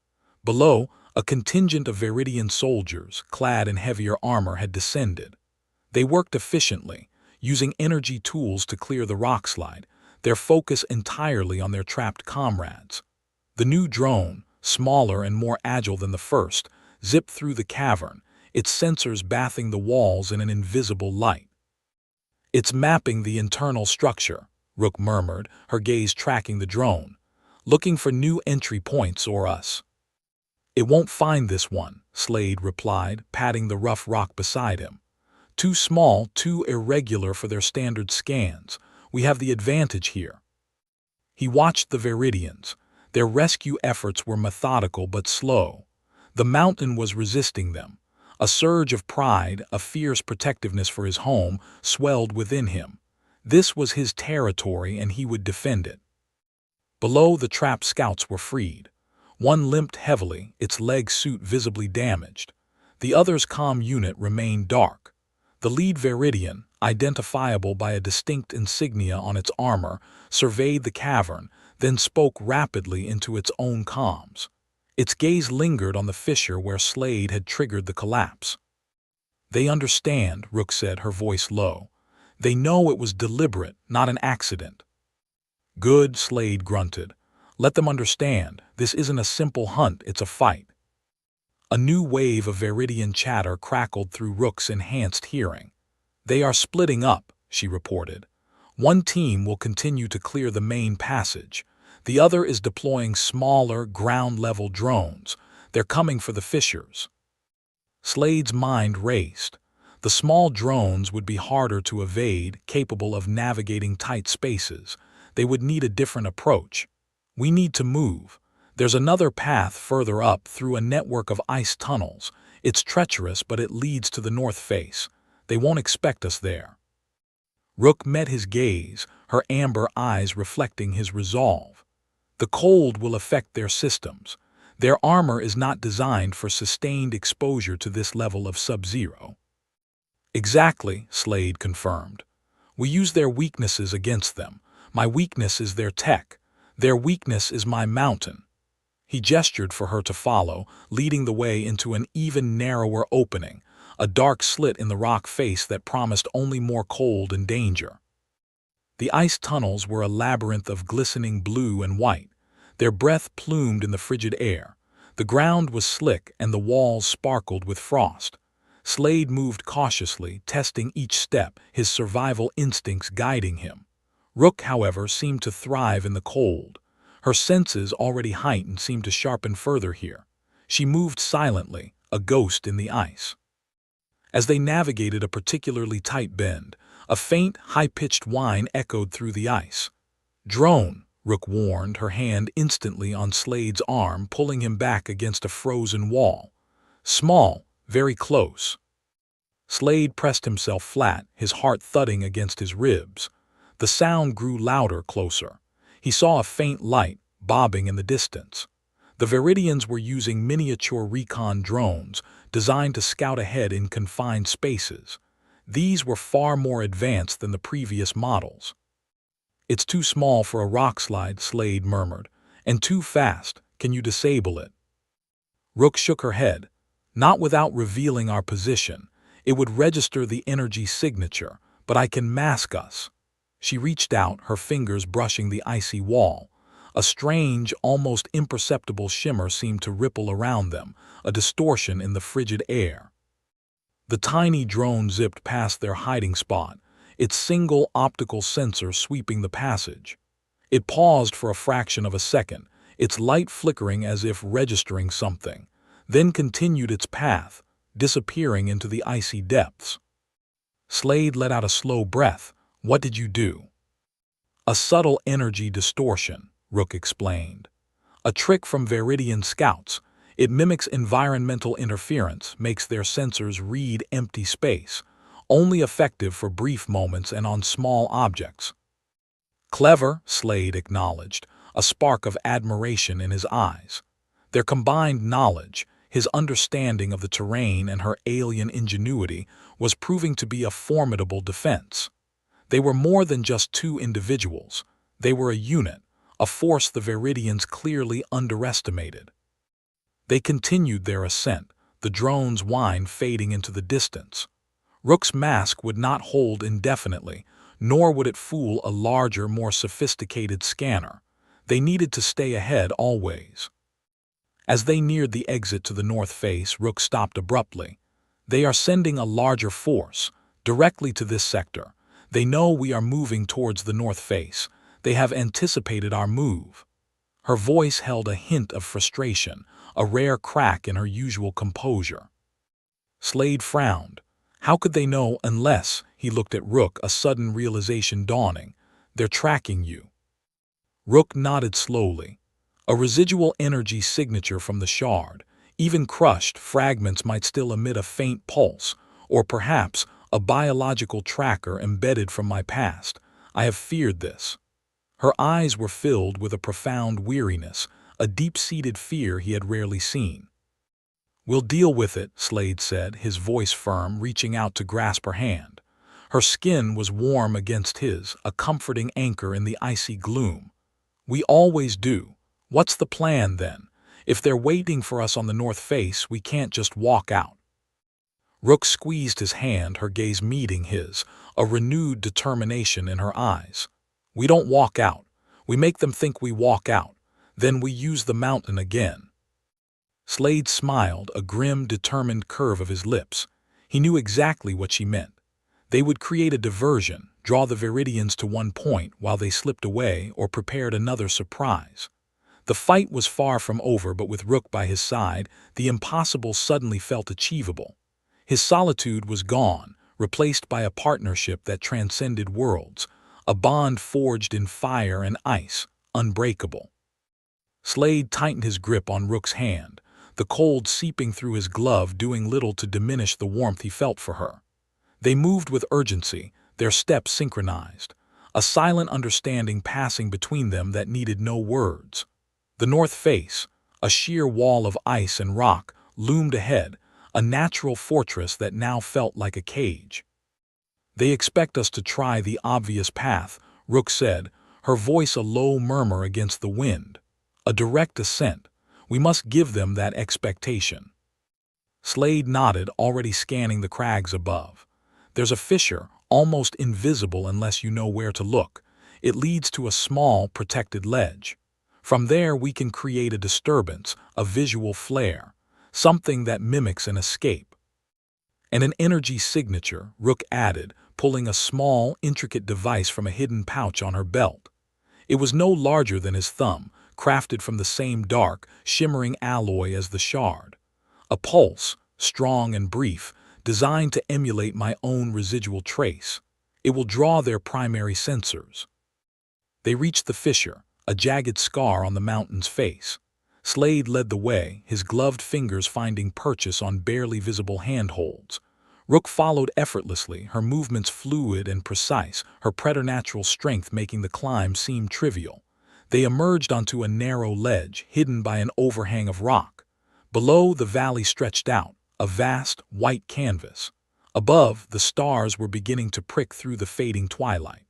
Below, a contingent of Viridian soldiers, clad in heavier armor, had descended. They worked efficiently, using energy tools to clear the rockslide, their focus entirely on their trapped comrades. The new drone, smaller and more agile than the first, zipped through the cavern, its sensors bathing the walls in an invisible light. "It's mapping the internal structure," Rook murmured, her gaze tracking the drone. "Looking for new entry points or us." "It won't find this one," Slade replied, patting the rough rock beside him. "Too small, too irregular for their standard scans. We have the advantage here." He watched the Viridians. Their rescue efforts were methodical but slow. The mountain was resisting them. A surge of pride, a fierce protectiveness for his home, swelled within him. This was his territory and he would defend it. Below, the trapped scouts were freed. One limped heavily, its leg suit visibly damaged. The other's comm unit remained dark. The lead Viridian, identifiable by a distinct insignia on its armor, surveyed the cavern, then spoke rapidly into its own comms. Its gaze lingered on the fissure where Slade had triggered the collapse. "They understand," Rook said, her voice low. "They know it was deliberate, not an accident." "Good," Slade grunted. "Let them understand. This isn't a simple hunt, it's a fight." A new wave of Viridian chatter crackled through Rook's enhanced hearing. "They are splitting up," she reported. "One team will continue to clear the main passage. The other is deploying smaller, ground-level drones. They're coming for the fissures." Slade's mind raced. The small drones would be harder to evade, capable of navigating tight spaces. They would need a different approach. "We need to move. There's another path further up through a network of ice tunnels. It's treacherous, but it leads to the north face. They won't expect us there." Rook met his gaze, her amber eyes reflecting his resolve. The cold will affect their systems. Their armor is not designed for sustained exposure to this level of sub-zero. "Exactly," Slade confirmed. "We use their weaknesses against them. My weakness is their tech. Their weakness is my mountain." He gestured for her to follow, leading the way into an even narrower opening, a dark slit in the rock face that promised only more cold and danger. The ice tunnels were a labyrinth of glistening blue and white, their breath plumed in the frigid air. The ground was slick and the walls sparkled with frost. Slade moved cautiously, testing each step, his survival instincts guiding him. Rook, however, seemed to thrive in the cold. Her senses, already heightened, seemed to sharpen further here. She moved silently, a ghost in the ice. As they navigated a particularly tight bend, a faint, high-pitched whine echoed through the ice. "Drone," Rook warned, her hand instantly on Slade's arm, pulling him back against a frozen wall. "Small, very close." Slade pressed himself flat, his heart thudding against his ribs. The sound grew louder, closer. He saw a faint light, bobbing in the distance. The Viridians were using miniature recon drones, designed to scout ahead in confined spaces. These were far more advanced than the previous models. "It's too small for a rockslide," Slade murmured, "and too fast. Can you disable it?" Rook shook her head. "Not without revealing our position. It would register the energy signature, but I can mask us." She reached out, her fingers brushing the icy wall. A strange, almost imperceptible shimmer seemed to ripple around them, a distortion in the frigid air. The tiny drone zipped past their hiding spot, its single optical sensor sweeping the passage. It paused for a fraction of a second, its light flickering as if registering something, then continued its path, disappearing into the icy depths. Slade let out a slow breath. "What did you do?" "A subtle energy distortion," Rook explained. "A trick from Viridian scouts. It mimics environmental interference, makes their sensors read empty space, only effective for brief moments and on small objects." "Clever," Slade acknowledged, a spark of admiration in his eyes. Their combined knowledge, his understanding of the terrain and her alien ingenuity, was proving to be a formidable defense. They were more than just two individuals. They were a unit, a force the Viridians clearly underestimated. They continued their ascent, the drone's whine fading into the distance. Rook's mask would not hold indefinitely, nor would it fool a larger, more sophisticated scanner. They needed to stay ahead always. As they neared the exit to the north face, Rook stopped abruptly. "They are sending a larger force, directly to this sector. They know we are moving towards the north face. They have anticipated our move." Her voice held a hint of frustration, a rare crack in her usual composure. Slade frowned. How could they know unless, he looked at Rook, a sudden realization dawning, "they're tracking you." Rook nodded slowly. A residual energy signature from the shard. Even crushed, fragments might still emit a faint pulse, or perhaps a biological tracker embedded from my past. I have feared this. Her eyes were filled with a profound weariness, a deep-seated fear he had rarely seen. "We'll deal with it," Slade said, his voice firm, reaching out to grasp her hand. Her skin was warm against his, a comforting anchor in the icy gloom. "We always do. What's the plan, then? If they're waiting for us on the north face, we can't just walk out." Rook squeezed his hand, her gaze meeting his, a renewed determination in her eyes. "We don't walk out. We make them think we walk out. Then we use the mountain again." Slade smiled, a grim, determined curve of his lips. He knew exactly what she meant. They would create a diversion, draw the Viridians to one point while they slipped away or prepared another surprise. The fight was far from over, but with Rook by his side, the impossible suddenly felt achievable. His solitude was gone, replaced by a partnership that transcended worlds, a bond forged in fire and ice, unbreakable. Slade tightened his grip on Rook's hand, the cold seeping through his glove doing little to diminish the warmth he felt for her. They moved with urgency, their steps synchronized, a silent understanding passing between them that needed no words. The north face, a sheer wall of ice and rock, loomed ahead, a natural fortress that now felt like a cage. "They expect us to try the obvious path," Rook said, her voice a low murmur against the wind. "A direct ascent. We must give them that expectation." Slade nodded, already scanning the crags above. "There's a fissure, almost invisible unless you know where to look. It leads to a small, protected ledge. From there we can create a disturbance, a visual flare, something that mimics an escape." "And an energy signature," Rook added, pulling a small, intricate device from a hidden pouch on her belt. It was no larger than his thumb, crafted from the same dark, shimmering alloy as the shard. "A pulse, strong and brief, designed to emulate my own residual trace. It will draw their primary sensors." They reached the fissure, a jagged scar on the mountain's face. Slade led the way, his gloved fingers finding purchase on barely visible handholds. Rook followed effortlessly, her movements fluid and precise, her preternatural strength making the climb seem trivial. They emerged onto a narrow ledge, hidden by an overhang of rock. Below, the valley stretched out, a vast, white canvas. Above, the stars were beginning to prick through the fading twilight.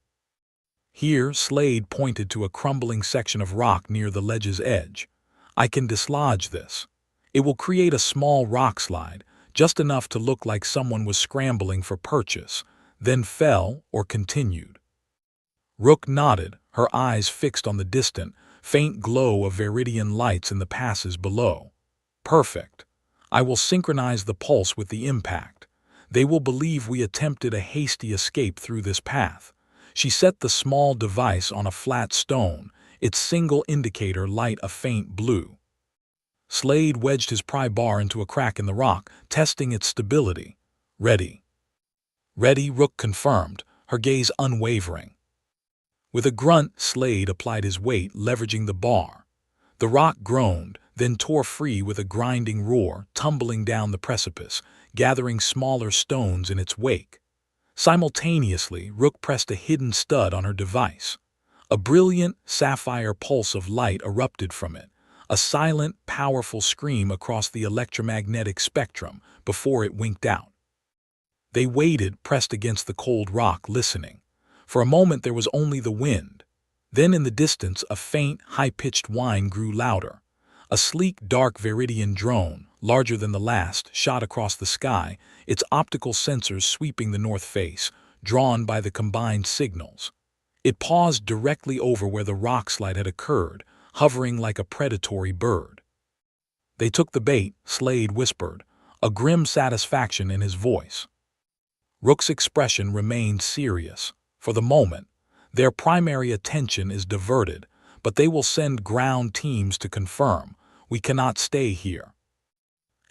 Here, Slade pointed to a crumbling section of rock near the ledge's edge. "I can dislodge this. It will create a small rock slide, just enough to look like someone was scrambling for purchase, then fell or continued." Rook nodded, her eyes fixed on the distant, faint glow of Viridian lights in the passes below. "Perfect. I will synchronize the pulse with the impact. They will believe we attempted a hasty escape through this path." She set the small device on a flat stone, its single indicator light a faint blue. Slade wedged his pry bar into a crack in the rock, testing its stability. "Ready." "Ready," Rook confirmed, her gaze unwavering. With a grunt, Slade applied his weight, leveraging the bar. The rock groaned, then tore free with a grinding roar, tumbling down the precipice, gathering smaller stones in its wake. Simultaneously, Rook pressed a hidden stud on her device. A brilliant, sapphire pulse of light erupted from it, a silent, powerful scream across the electromagnetic spectrum before it winked out. They waited, pressed against the cold rock, listening. For a moment there was only the wind. Then in the distance a faint, high-pitched whine grew louder. A sleek, dark Viridian drone, larger than the last, shot across the sky, its optical sensors sweeping the north face, drawn by the combined signals. It paused directly over where the rockslide had occurred, hovering like a predatory bird. "They took the bait," Slade whispered, a grim satisfaction in his voice. Rook's expression remained serious. "For the moment, their primary attention is diverted, but they will send ground teams to confirm. We cannot stay here."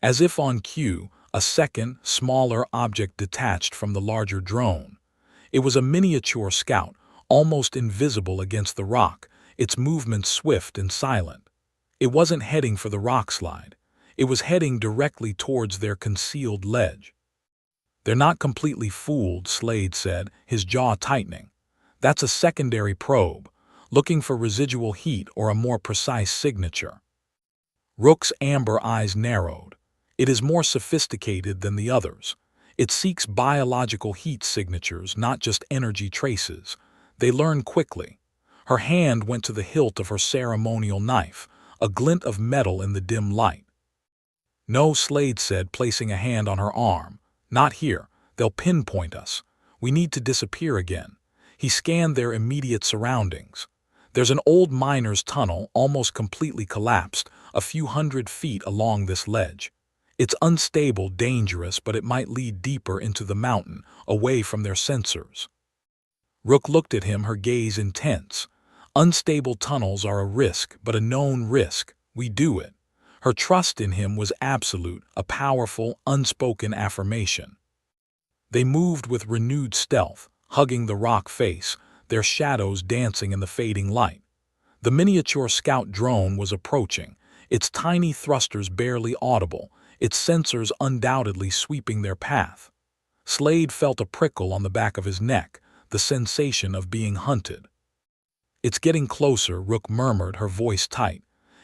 As if on cue, a second, smaller object detached from the larger drone. It was a miniature scout, almost invisible against the rock, its movements swift and silent. It wasn't heading for the rockslide. It was heading directly towards their concealed ledge. "They're not completely fooled," Slade said, his jaw tightening. "That's a secondary probe, looking for residual heat or a more precise signature." Rook's amber eyes narrowed. "It is more sophisticated than the others. It seeks biological heat signatures, not just energy traces. They learn quickly." Her hand went to the hilt of her ceremonial knife, a glint of metal in the dim light. "No," Slade said, placing a hand on her arm. "Not here. They'll pinpoint us. We need to disappear again." He scanned their immediate surroundings. "There's an old miner's tunnel, almost completely collapsed, a few hundred feet along this ledge. It's unstable, dangerous, but it might lead deeper into the mountain, away from their sensors." Rook looked at him, her gaze intense. "Unstable tunnels are a risk, but a known risk. We do it." Her trust in him was absolute, a powerful, unspoken affirmation. They moved with renewed stealth, hugging the rock face, their shadows dancing in the fading light. The miniature scout drone was approaching, its tiny thrusters barely audible, its sensors undoubtedly sweeping their path. Slade felt a prickle on the back of his neck, the sensation of being hunted. "It's getting closer," Rook murmured, her voice tight.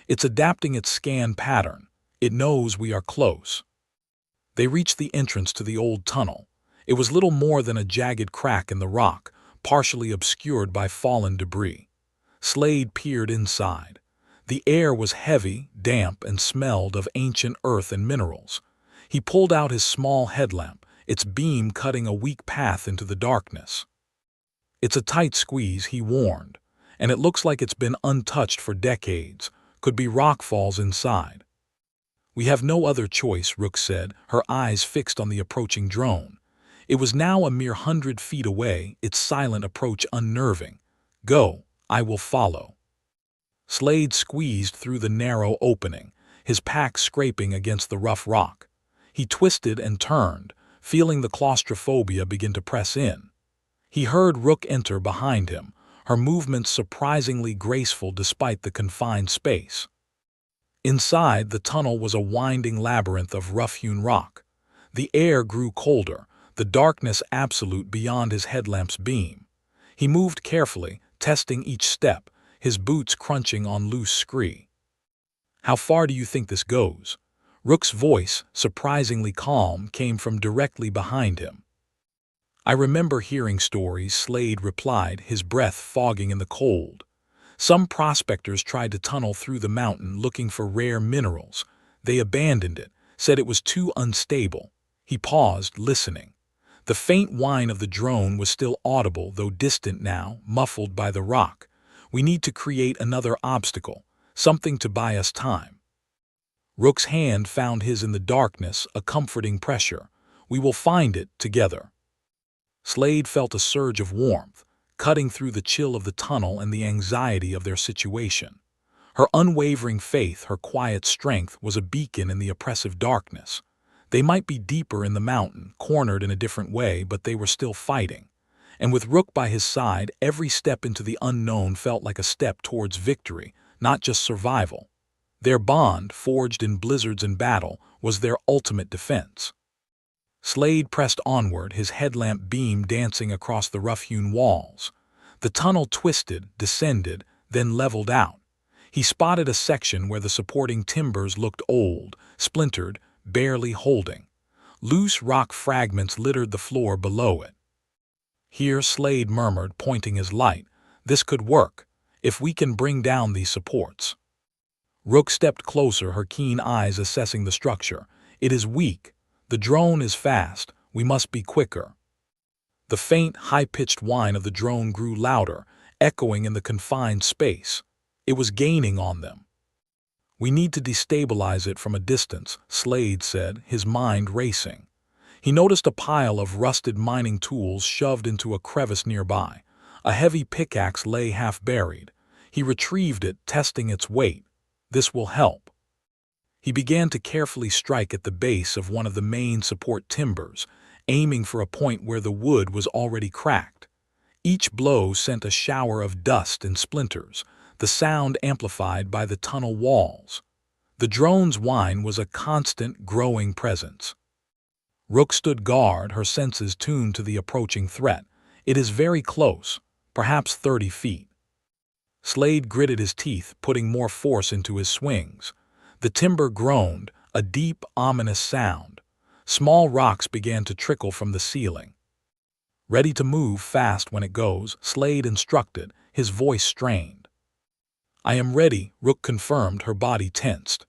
"It's adapting its scan pattern. It knows we are close." They reached the entrance to the old tunnel. It was little more than a jagged crack in the rock, partially obscured by fallen debris. Slade peered inside. The air was heavy, damp, and smelled of ancient earth and minerals. He pulled out his small headlamp, its beam cutting a weak path into the darkness. "It's a tight squeeze," he warned, "and it looks like it's been untouched for decades. Could be rock falls inside." "We have no other choice," Rook said, her eyes fixed on the approaching drone. It was now a mere 100 feet away, its silent approach unnerving. "Go, I will follow." Slade squeezed through the narrow opening, his pack scraping against the rough rock. He twisted and turned, feeling the claustrophobia begin to press in. He heard Rook enter behind him, her movements surprisingly graceful despite the confined space. Inside, the tunnel was a winding labyrinth of rough-hewn rock. The air grew colder, the darkness absolute beyond his headlamp's beam. He moved carefully, testing each step, his boots crunching on loose scree. "How far do you think this goes?" Rook's voice, surprisingly calm, came from directly behind him. "I remember hearing stories," Slade replied, his breath fogging in the cold. "Some prospectors tried to tunnel through the mountain looking for rare minerals. They abandoned it, said it was too unstable." He paused, listening. The faint whine of the drone was still audible, though distant now, muffled by the rock. "We need to create another obstacle, something to buy us time." Rook's hand found his in the darkness, a comforting pressure. "We will find it together." Slade felt a surge of warmth, cutting through the chill of the tunnel and the anxiety of their situation. Her unwavering faith, her quiet strength, was a beacon in the oppressive darkness. They might be deeper in the mountain, cornered in a different way, but they were still fighting. And with Rook by his side, every step into the unknown felt like a step towards victory, not just survival. Their bond, forged in blizzards and battle, was their ultimate defense. Slade pressed onward, his headlamp beam dancing across the rough-hewn walls. The tunnel twisted, descended, then leveled out. He spotted a section where the supporting timbers looked old, splintered, barely holding. Loose rock fragments littered the floor below it. "Here," Slade murmured, pointing his light. "This could work, if we can bring down these supports." Rook stepped closer, her keen eyes assessing the structure. "It is weak. The drone is fast. We must be quicker." The faint, high-pitched whine of the drone grew louder, echoing in the confined space. It was gaining on them. "We need to destabilize it from a distance," Slade said, his mind racing. He noticed a pile of rusted mining tools shoved into a crevice nearby. A heavy pickaxe lay half-buried. He retrieved it, testing its weight. "This will help." He began to carefully strike at the base of one of the main support timbers, aiming for a point where the wood was already cracked. Each blow sent a shower of dust and splinters, the sound amplified by the tunnel walls. The drone's whine was a constant, growing presence. Rook stood guard, her senses tuned to the approaching threat. "It is very close, perhaps 30 feet. Slade gritted his teeth, putting more force into his swings. The timber groaned, a deep, ominous sound. Small rocks began to trickle from the ceiling. "Ready to move fast when it goes," Slade instructed, his voice strained. "I am ready," Rook confirmed, her body tensed.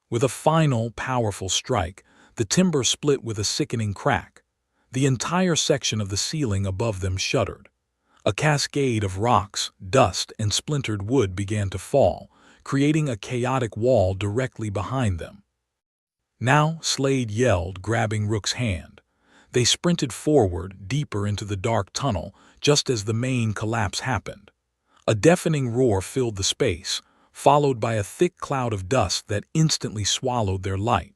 With a final, powerful strike, the timber split with a sickening crack. The entire section of the ceiling above them shuddered. A cascade of rocks, dust, and splintered wood began to fall, creating a chaotic wall directly behind them. "Now," Slade yelled, grabbing Rook's hand. They sprinted forward, deeper into the dark tunnel, just as the main collapse happened. A deafening roar filled the space, followed by a thick cloud of dust that instantly swallowed their light.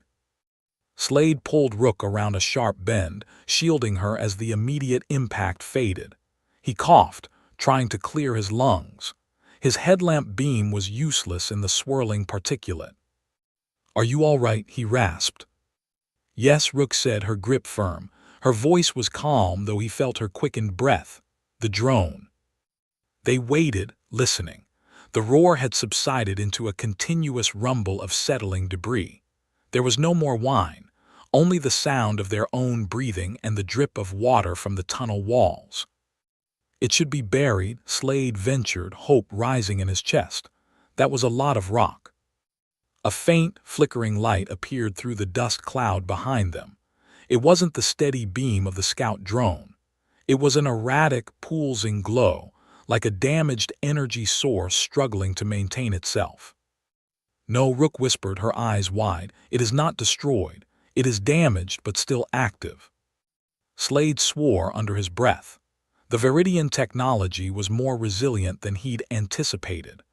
Slade pulled Rook around a sharp bend, shielding her as the immediate impact faded. He coughed, trying to clear his lungs. His headlamp beam was useless in the swirling particulate. "Are you all right?" he rasped. "Yes," Rook said, her grip firm. Her voice was calm, though he felt her quickened breath. The drone. They waited, listening. The roar had subsided into a continuous rumble of settling debris. There was no more whine, only the sound of their own breathing and the drip of water from the tunnel walls. "It should be buried," Slade ventured, hope rising in his chest. That was a lot of rock. A faint, flickering light appeared through the dust cloud behind them. It wasn't the steady beam of the scout drone. It was an erratic, pulsing glow, like a damaged energy source struggling to maintain itself. "No," Rook whispered, her eyes wide. "It is not destroyed. It is damaged, but still active." Slade swore under his breath. The Viridian technology was more resilient than he'd anticipated.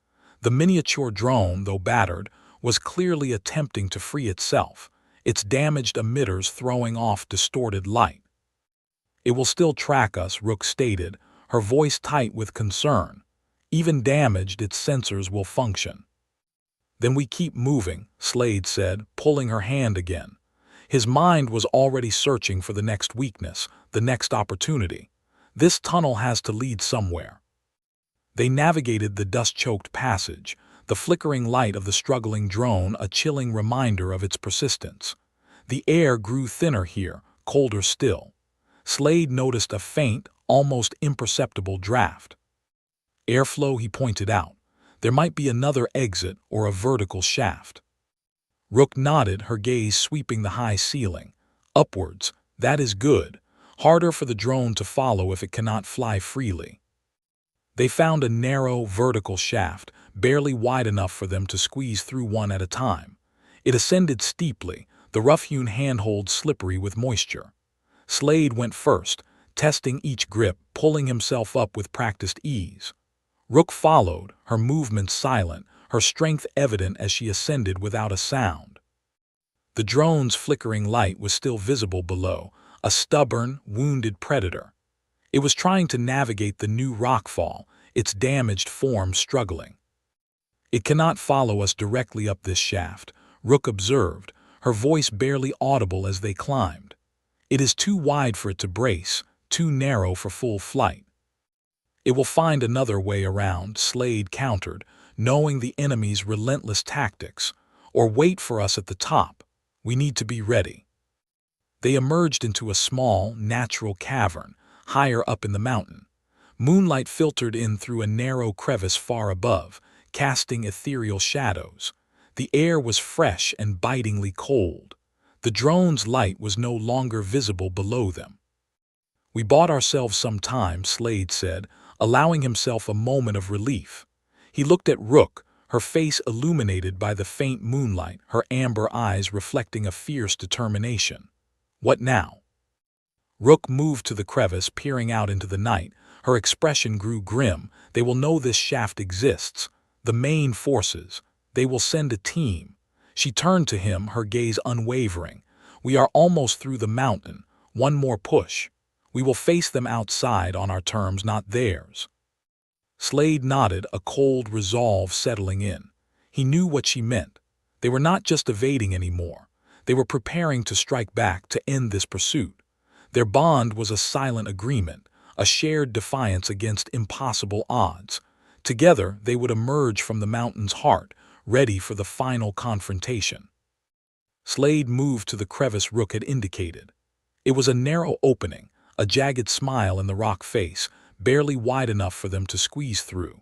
The miniature drone, though battered, was clearly attempting to free itself, its damaged emitters throwing off distorted light. "It will still track us," Rook stated, her voice tight with concern. "Even damaged, its sensors will function." "Then we keep moving," Slade said, pulling her hand again. His mind was already searching for the next weakness, the next opportunity. This tunnel has to lead somewhere. They navigated the dust-choked passage, the flickering light of the struggling drone a chilling reminder of its persistence. The air grew thinner here, colder still. Slade noticed a faint, almost imperceptible draft. "Airflow," he pointed out. "There might be another exit or a vertical shaft." Rook nodded, her gaze sweeping the high ceiling. "Upwards. That is good. Harder for the drone to follow if it cannot fly freely." They found a narrow, vertical shaft, barely wide enough for them to squeeze through one at a time. It ascended steeply, the rough-hewn handhold slippery with moisture. Slade went first, testing each grip, pulling himself up with practiced ease. Rook followed, her movements silent, her strength evident as she ascended without a sound. The drone's flickering light was still visible below, a stubborn, wounded predator. It was trying to navigate the new rockfall, its damaged form struggling. "It cannot follow us directly up this shaft," Rook observed, her voice barely audible as they climbed. "It is too wide for it to brace, too narrow for full flight." "It will find another way around," Slade countered, knowing the enemy's relentless tactics. "Or wait for us at the top. We need to be ready." They emerged into a small, natural cavern, higher up in the mountain. Moonlight filtered in through a narrow crevice far above, casting ethereal shadows. The air was fresh and bitingly cold. The drone's light was no longer visible below them. "We bought ourselves some time," Slade said, allowing himself a moment of relief. He looked at Rook, her face illuminated by the faint moonlight, her amber eyes reflecting a fierce determination. "What now?" Rook moved to the crevice, peering out into the night. Her expression grew grim. "They will know this shaft exists. The main forces. They will send a team." She turned to him, her gaze unwavering. "We are almost through the mountain. One more push. We will face them outside on our terms, not theirs." Slade nodded, a cold resolve settling in. He knew what she meant. They were not just evading anymore. They were preparing to strike back, to end this pursuit. Their bond was a silent agreement, a shared defiance against impossible odds. Together, they would emerge from the mountain's heart, ready for the final confrontation. Slade moved to the crevice Rook had indicated. It was a narrow opening, a jagged smile in the rock face, barely wide enough for them to squeeze through.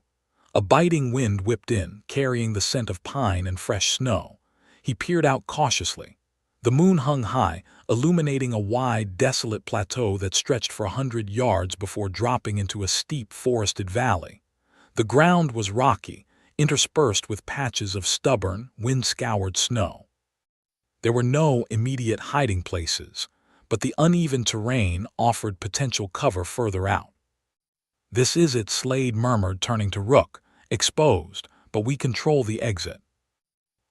A biting wind whipped in, carrying the scent of pine and fresh snow. He peered out cautiously. The moon hung high, illuminating a wide, desolate plateau that stretched for 100 yards before dropping into a steep, forested valley. The ground was rocky, interspersed with patches of stubborn, wind-scoured snow. There were no immediate hiding places, but the uneven terrain offered potential cover further out. "This is it," Slade murmured, turning to Rook. "Exposed, but we control the exit."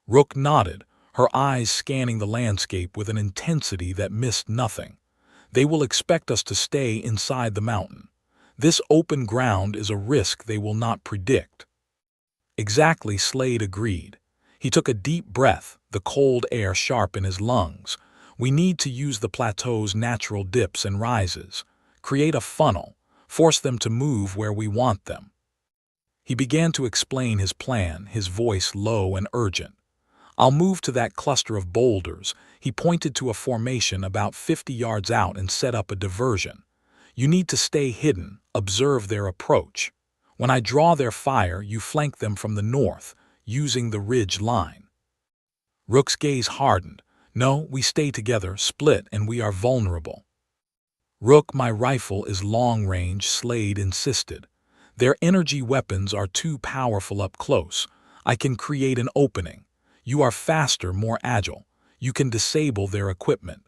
Rook nodded, her eyes scanning the landscape with an intensity that missed nothing. "They will expect us to stay inside the mountain. This open ground is a risk they will not predict." Exactly, Slade agreed. He took a deep breath, the cold air sharp in his lungs. We need to use the plateau's natural dips and rises. Create a funnel, force them to move where we want them. He began to explain his plan, his voice low and urgent. I'll move to that cluster of boulders. He pointed to a formation about 50 yards out and set up a diversion. You need to stay hidden, observe their approach. When I draw their fire, you flank them from the north, using the ridge line. Rook's gaze hardened. No, we stay together, split, and we are vulnerable. Rook, my rifle is long range, Slade insisted. Their energy weapons are too powerful up close. I can create an opening. You are faster, more agile. You can disable their equipment.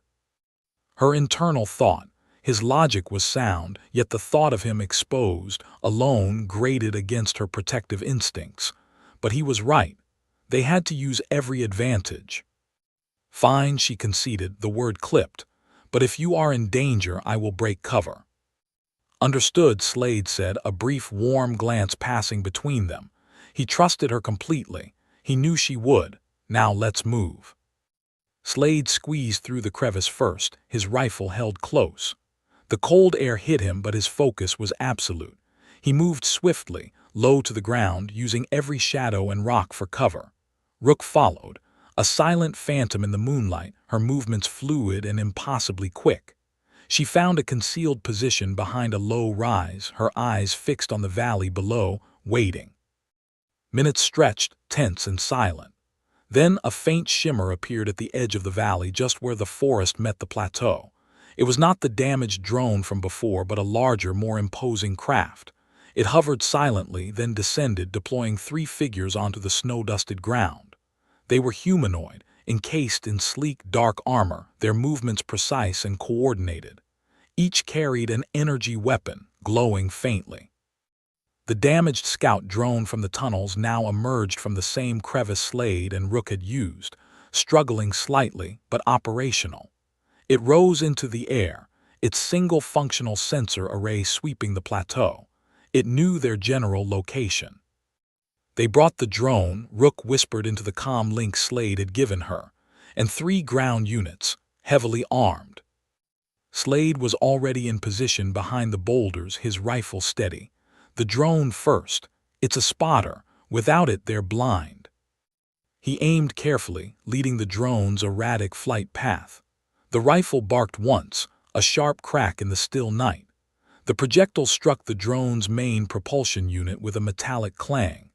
Her internal thought. His logic was sound, yet the thought of him exposed, alone, grated against her protective instincts. But he was right. They had to use every advantage. Fine, she conceded, the word clipped. But if you are in danger, I will break cover. Understood, Slade said, a brief warm glance passing between them. He trusted her completely. He knew she would. Now let's move. Slade squeezed through the crevice first, his rifle held close. The cold air hit him, but his focus was absolute. He moved swiftly, low to the ground, using every shadow and rock for cover. Rook followed, a silent phantom in the moonlight, her movements fluid and impossibly quick. She found a concealed position behind a low rise, her eyes fixed on the valley below, waiting. Minutes stretched, tense and silent. Then a faint shimmer appeared at the edge of the valley, just where the forest met the plateau. It was not the damaged drone from before, but a larger, more imposing craft. It hovered silently, then descended, deploying 3 figures onto the snow-dusted ground. They were humanoid, encased in sleek, dark armor, their movements precise and coordinated. Each carried an energy weapon, glowing faintly. The damaged scout drone from the tunnels now emerged from the same crevice Slade and Rook had used, struggling slightly, but operational. It rose into the air, its single functional sensor array sweeping the plateau. It knew their general location. They brought the drone, Rook whispered into the comm link Slade had given her, and 3 ground units, heavily armed. Slade was already in position behind the boulders, his rifle steady. The drone first. It's a spotter. Without it, they're blind. He aimed carefully, leading the drone's erratic flight path. The rifle barked once, a sharp crack in the still night. The projectile struck the drone's main propulsion unit with a metallic clang.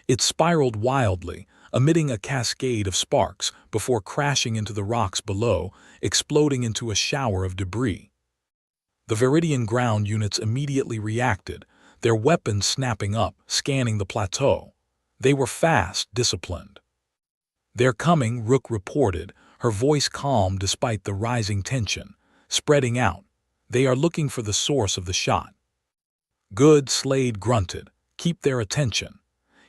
It spiraled wildly, emitting a cascade of sparks before crashing into the rocks below, exploding into a shower of debris. The Viridian ground units immediately reacted, their weapons snapping up, scanning the plateau. They were fast, disciplined. They're coming, Rook reported, her voice calm despite the rising tension, spreading out. They are looking for the source of the shot. Good, Slade grunted. Keep their attention.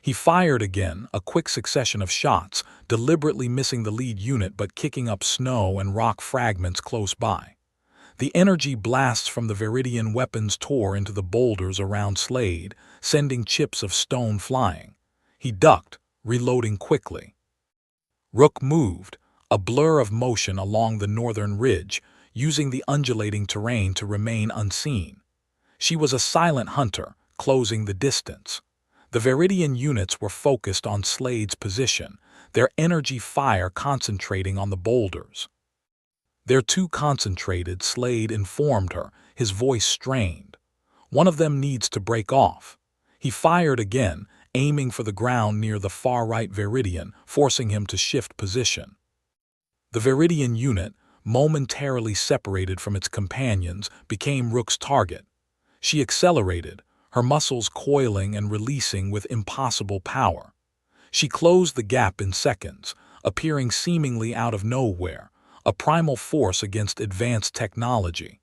He fired again, a quick succession of shots, deliberately missing the lead unit but kicking up snow and rock fragments close by. The energy blasts from the Viridian weapons tore into the boulders around Slade, sending chips of stone flying. He ducked, reloading quickly. Rook moved, a blur of motion along the northern ridge, using the undulating terrain to remain unseen. She was a silent hunter, closing the distance. The Viridian units were focused on Slade's position, their energy fire concentrating on the boulders. They're too concentrated, Slade informed her, his voice strained. One of them needs to break off. He fired again, aiming for the ground near the far-right Viridian, forcing him to shift position. The Viridian unit, momentarily separated from its companions, became Rook's target. She accelerated, her muscles coiling and releasing with impossible power. She closed the gap in seconds, appearing seemingly out of nowhere, a primal force against advanced technology.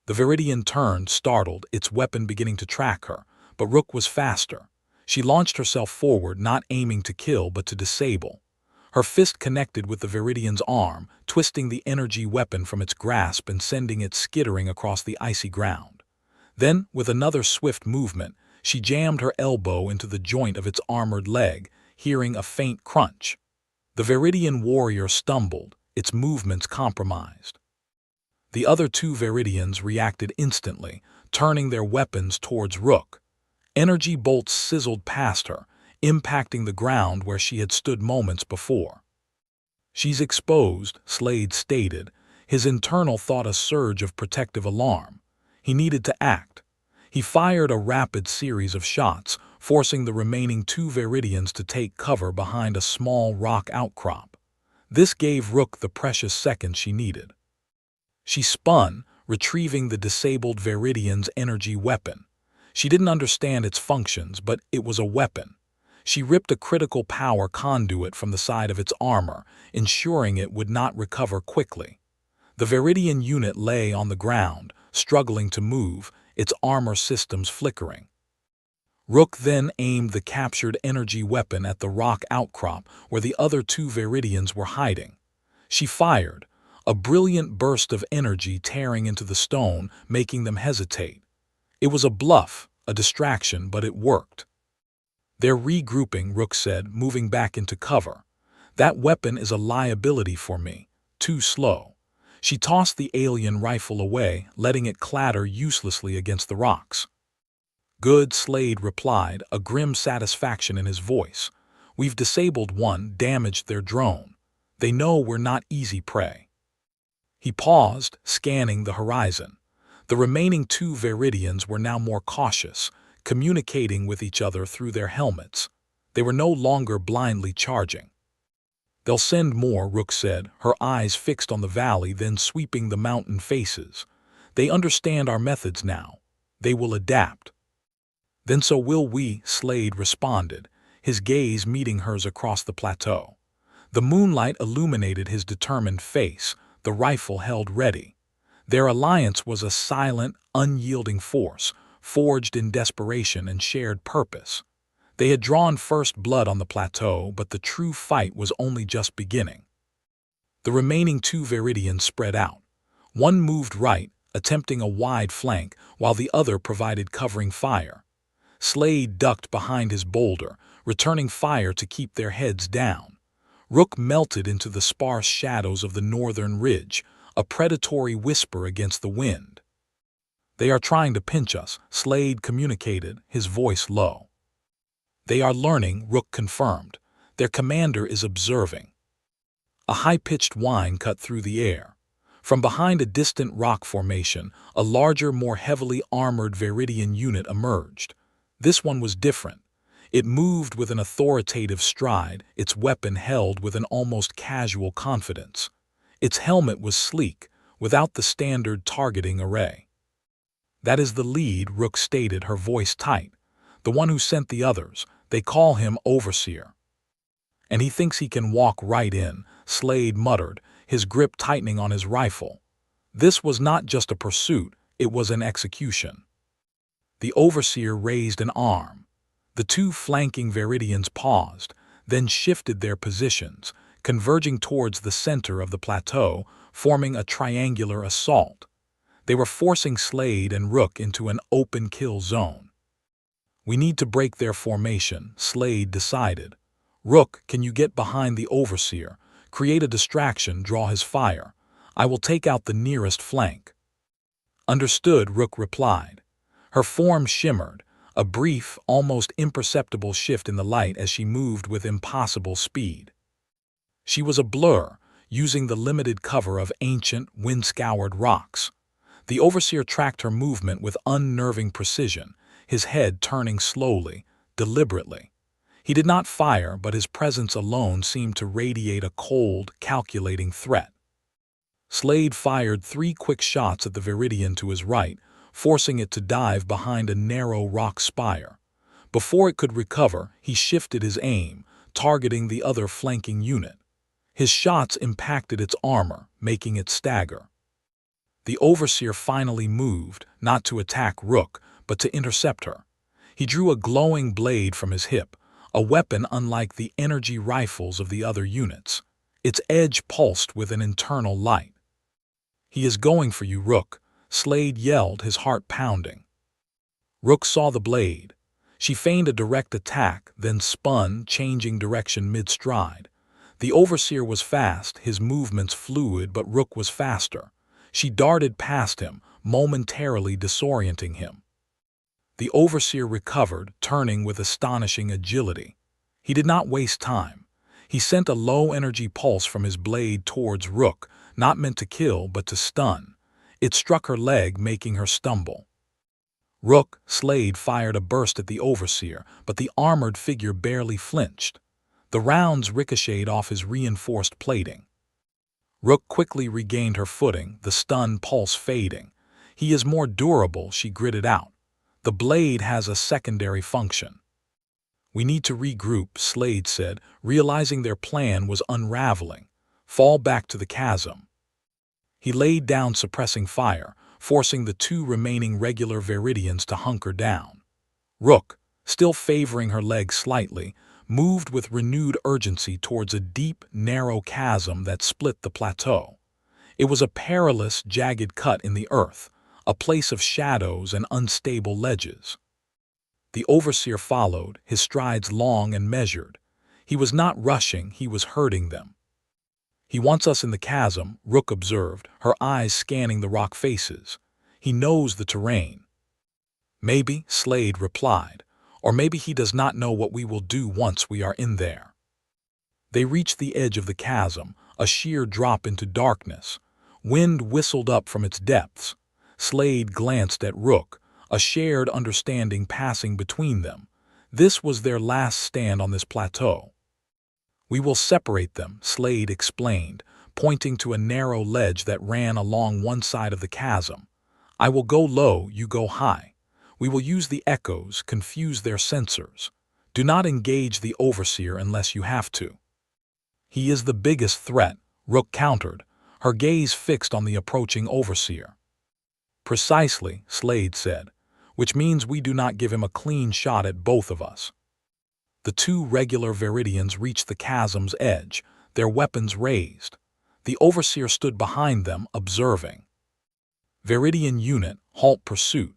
The Viridian turned, startled, its weapon beginning to track her, but Rook was faster. She launched herself forward, not aiming to kill but to disable. Her fist connected with the Viridian's arm, twisting the energy weapon from its grasp and sending it skittering across the icy ground. Then, with another swift movement, She jammed her elbow into the joint of its armored leg, hearing a faint crunch. The Viridian warrior stumbled, its movements compromised. The other two Viridians reacted instantly, turning their weapons towards Rook. Energy bolts sizzled past her, impacting the ground where she had stood moments before. "She's exposed," Slade stated, his internal thought a surge of protective alarm. He needed to act. He fired a rapid series of shots, forcing the remaining two Viridians to take cover behind a small rock outcrop. This gave Rook the precious seconds she needed. She spun, retrieving the disabled Viridian's energy weapon. She didn't understand its functions, but it was a weapon. She ripped a critical power conduit from the side of its armor, ensuring it would not recover quickly. The Viridian unit lay on the ground, struggling to move, its armor systems flickering. Rook then aimed the captured energy weapon at the rock outcrop where the other two Viridians were hiding. She fired, a brilliant burst of energy tearing into the stone, making them hesitate. It was a bluff, a distraction, but it worked. "They're regrouping," Rook said, moving back into cover. "That weapon is a liability for me. Too slow." She tossed the alien rifle away, letting it clatter uselessly against the rocks. "Good," Slade replied, a grim satisfaction in his voice. "We've disabled one, damaged their drone. They know we're not easy prey." He paused, scanning the horizon. The remaining two Viridians were now more cautious, communicating with each other through their helmets. They were no longer blindly charging. "They'll send more," Rook said, her eyes fixed on the valley, then sweeping the mountain faces. "They understand our methods now. They will adapt." "Then so will we," Slade responded, his gaze meeting hers across the plateau. The moonlight illuminated his determined face, the rifle held ready. Their alliance was a silent, unyielding force, forged in desperation and shared purpose. They had drawn first blood on the plateau, but the true fight was only just beginning. The remaining two Viridians spread out. One moved right, attempting a wide flank, while the other provided covering fire. Slade ducked behind his boulder, returning fire to keep their heads down. Rook melted into the sparse shadows of the northern ridge, a predatory whisper against the wind. "They are trying to pinch us," Slade communicated, his voice low. "They are learning," Rook confirmed. "Their commander is observing." A high-pitched whine cut through the air. From behind a distant rock formation, a larger, more heavily armored Viridian unit emerged. This one was different. It moved with an authoritative stride, its weapon held with an almost casual confidence. Its helmet was sleek, without the standard targeting array. "That is the lead," Rook stated, her voice tight. "The one who sent the others. They call him Overseer." "And he thinks he can walk right in," Slade muttered, his grip tightening on his rifle. This was not just a pursuit, it was an execution. The Overseer raised an arm. The two flanking Viridians paused, then shifted their positions, converging towards the center of the plateau, forming a triangular assault. They were forcing Slade and Rook into an open kill zone. "We need to break their formation," Slade decided. "Rook, can you get behind the Overseer, create a distraction, draw his fire? I will take out the nearest flank." "Understood," Rook replied. Her form shimmered, a brief, almost imperceptible shift in the light as she moved with impossible speed. She was a blur, using the limited cover of ancient, wind-scoured rocks. The Overseer tracked her movement with unnerving precision, his head turning slowly, deliberately. He did not fire, but his presence alone seemed to radiate a cold, calculating threat. Slade fired 3 quick shots at the Viridian to his right, forcing it to dive behind a narrow rock spire. Before it could recover, he shifted his aim, targeting the other flanking unit. His shots impacted its armor, making it stagger. The Overseer finally moved, not to attack Rook, but to intercept her. He drew a glowing blade from his hip, a weapon unlike the energy rifles of the other units. Its edge pulsed with an internal light. "He is going for you, Rook," Slade yelled, his heart pounding. Rook saw the blade. She feigned a direct attack, then spun, changing direction mid-stride. The overseer was fast, his movements fluid, but Rook was faster. She darted past him, momentarily disorienting him. The overseer recovered, turning with astonishing agility. He did not waste time. He sent a low-energy pulse from his blade towards Rook, not meant to kill but to stun. It struck her leg, making her stumble. Rook, Slade fired a burst at the overseer, but the armored figure barely flinched. The rounds ricocheted off his reinforced plating. Rook quickly regained her footing, the stun pulse fading. He is more durable, she gritted out. The blade has a secondary function. We need to regroup, Slade said, realizing their plan was unraveling. Fall back to the chasm. He laid down, suppressing fire, forcing the two remaining regular Viridians to hunker down. Rook, still favoring her leg slightly, moved with renewed urgency towards a deep, narrow chasm that split the plateau. It was a perilous, jagged cut in the earth, a place of shadows and unstable ledges. The overseer followed, his strides long and measured. He was not rushing, he was herding them. He wants us in the chasm, Rook observed, her eyes scanning the rock faces. He knows the terrain. Maybe, Slade replied, or maybe he does not know what we will do once we are in there. They reached the edge of the chasm, a sheer drop into darkness. Wind whistled up from its depths. Slade glanced at Rook, a shared understanding passing between them. This was their last stand on this plateau. We will separate them, Slade explained, pointing to a narrow ledge that ran along one side of the chasm. I will go low, you go high. We will use the echoes, confuse their sensors. Do not engage the overseer unless you have to. He is the biggest threat, Rook countered, her gaze fixed on the approaching overseer. Precisely, Slade said, which means we do not give him a clean shot at both of us. The two regular Viridians reached the chasm's edge, their weapons raised. The overseer stood behind them, observing. Viridian unit, halt pursuit.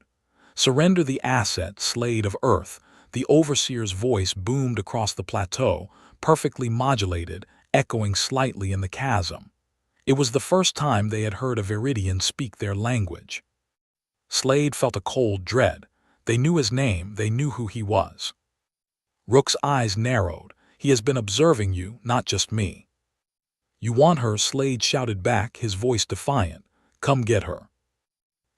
Surrender the asset, Slade of Earth. The overseer's voice boomed across the plateau, perfectly modulated, echoing slightly in the chasm. It was the first time they had heard a Viridian speak their language. Slade felt a cold dread. They knew his name, they knew who he was. Rook's eyes narrowed. He has been observing you, not just me. You want her, Slade shouted back, his voice defiant. Come get her.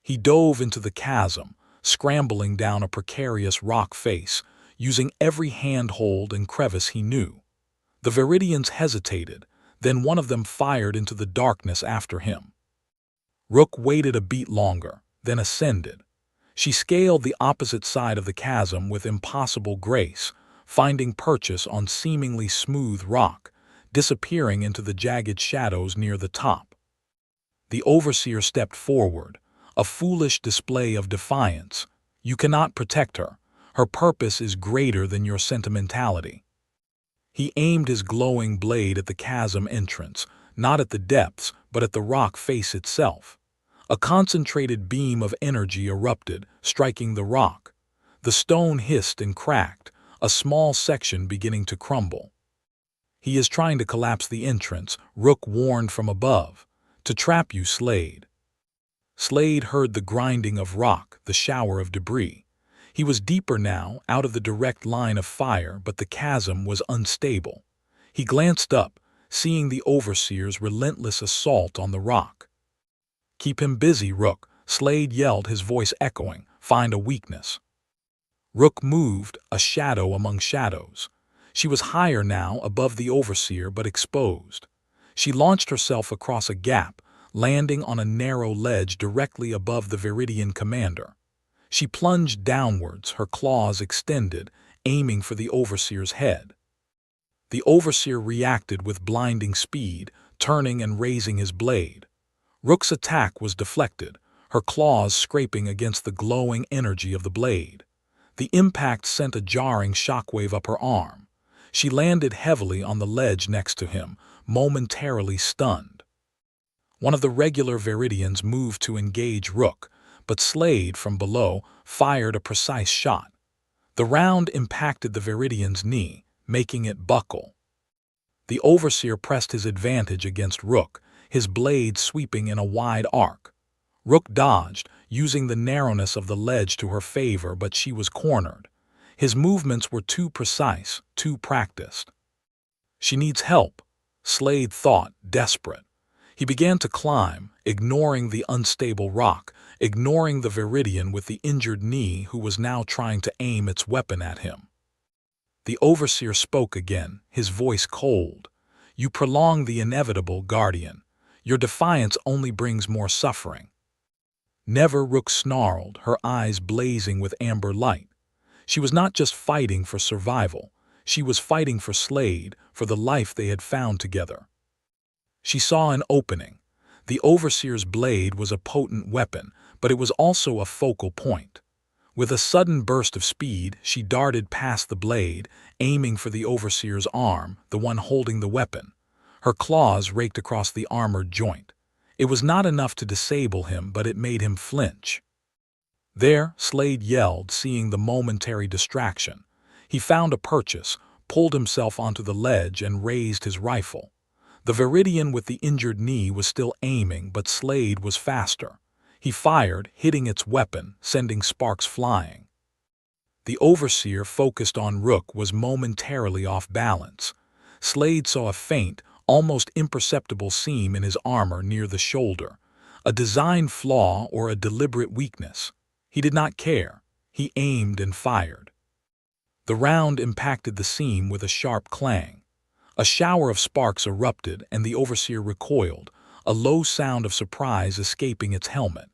He dove into the chasm, scrambling down a precarious rock face, using every handhold and crevice he knew. The Viridians hesitated, then one of them fired into the darkness after him. Rook waited a beat longer, then ascended. She scaled the opposite side of the chasm with impossible grace, finding purchase on seemingly smooth rock, disappearing into the jagged shadows near the top. The overseer stepped forward, a foolish display of defiance. You cannot protect her. Her purpose is greater than your sentimentality. He aimed his glowing blade at the chasm entrance, not at the depths, but at the rock face itself. A concentrated beam of energy erupted, striking the rock. The stone hissed and cracked, a small section beginning to crumble. He is trying to collapse the entrance, Rook warned from above. To trap you, Slade. Slade heard the grinding of rock, the shower of debris. He was deeper now, out of the direct line of fire, but the chasm was unstable. He glanced up, seeing the overseer's relentless assault on the rock. Keep him busy, Rook, Slade yelled, his voice echoing. Find a weakness. Rook moved, a shadow among shadows. She was higher now, above the overseer, but exposed. She launched herself across a gap, landing on a narrow ledge directly above the Viridian commander. She plunged downwards, her claws extended, aiming for the overseer's head. The overseer reacted with blinding speed, turning and raising his blade. Rook's attack was deflected, her claws scraping against the glowing energy of the blade. The impact sent a jarring shockwave up her arm. She landed heavily on the ledge next to him, momentarily stunned. One of the regular Viridians moved to engage Rook, but Slade, from below, fired a precise shot. The round impacted the Viridian's knee, making it buckle. The Overseer pressed his advantage against Rook, his blade sweeping in a wide arc. Rook dodged, using the narrowness of the ledge to her favor, but she was cornered. His movements were too precise, too practiced. She needs help, Slade thought, desperate. He began to climb, ignoring the unstable rock, ignoring the Viridian with the injured knee who was now trying to aim its weapon at him. The Overseer spoke again, his voice cold. "You prolong the inevitable, Guardian. Your defiance only brings more suffering." Never, Rook snarled, her eyes blazing with amber light. She was not just fighting for survival. She was fighting for Slade, for the life they had found together. She saw an opening. The Overseer's blade was a potent weapon, but it was also a focal point. With a sudden burst of speed, she darted past the blade, aiming for the Overseer's arm, the one holding the weapon. Her claws raked across the armored joint. It was not enough to disable him, but it made him flinch. "There," Slade yelled, seeing the momentary distraction. He found a purchase, pulled himself onto the ledge, and raised his rifle. The Viridian with the injured knee was still aiming, but Slade was faster. He fired, hitting its weapon, sending sparks flying. The Overseer, focused on Rook, was momentarily off balance. Slade saw a faint, almost imperceptible seam in his armor near the shoulder. A design flaw or a deliberate weakness. He did not care. He aimed and fired. The round impacted the seam with a sharp clang. A shower of sparks erupted, and the Overseer recoiled, a low sound of surprise escaping its helmet.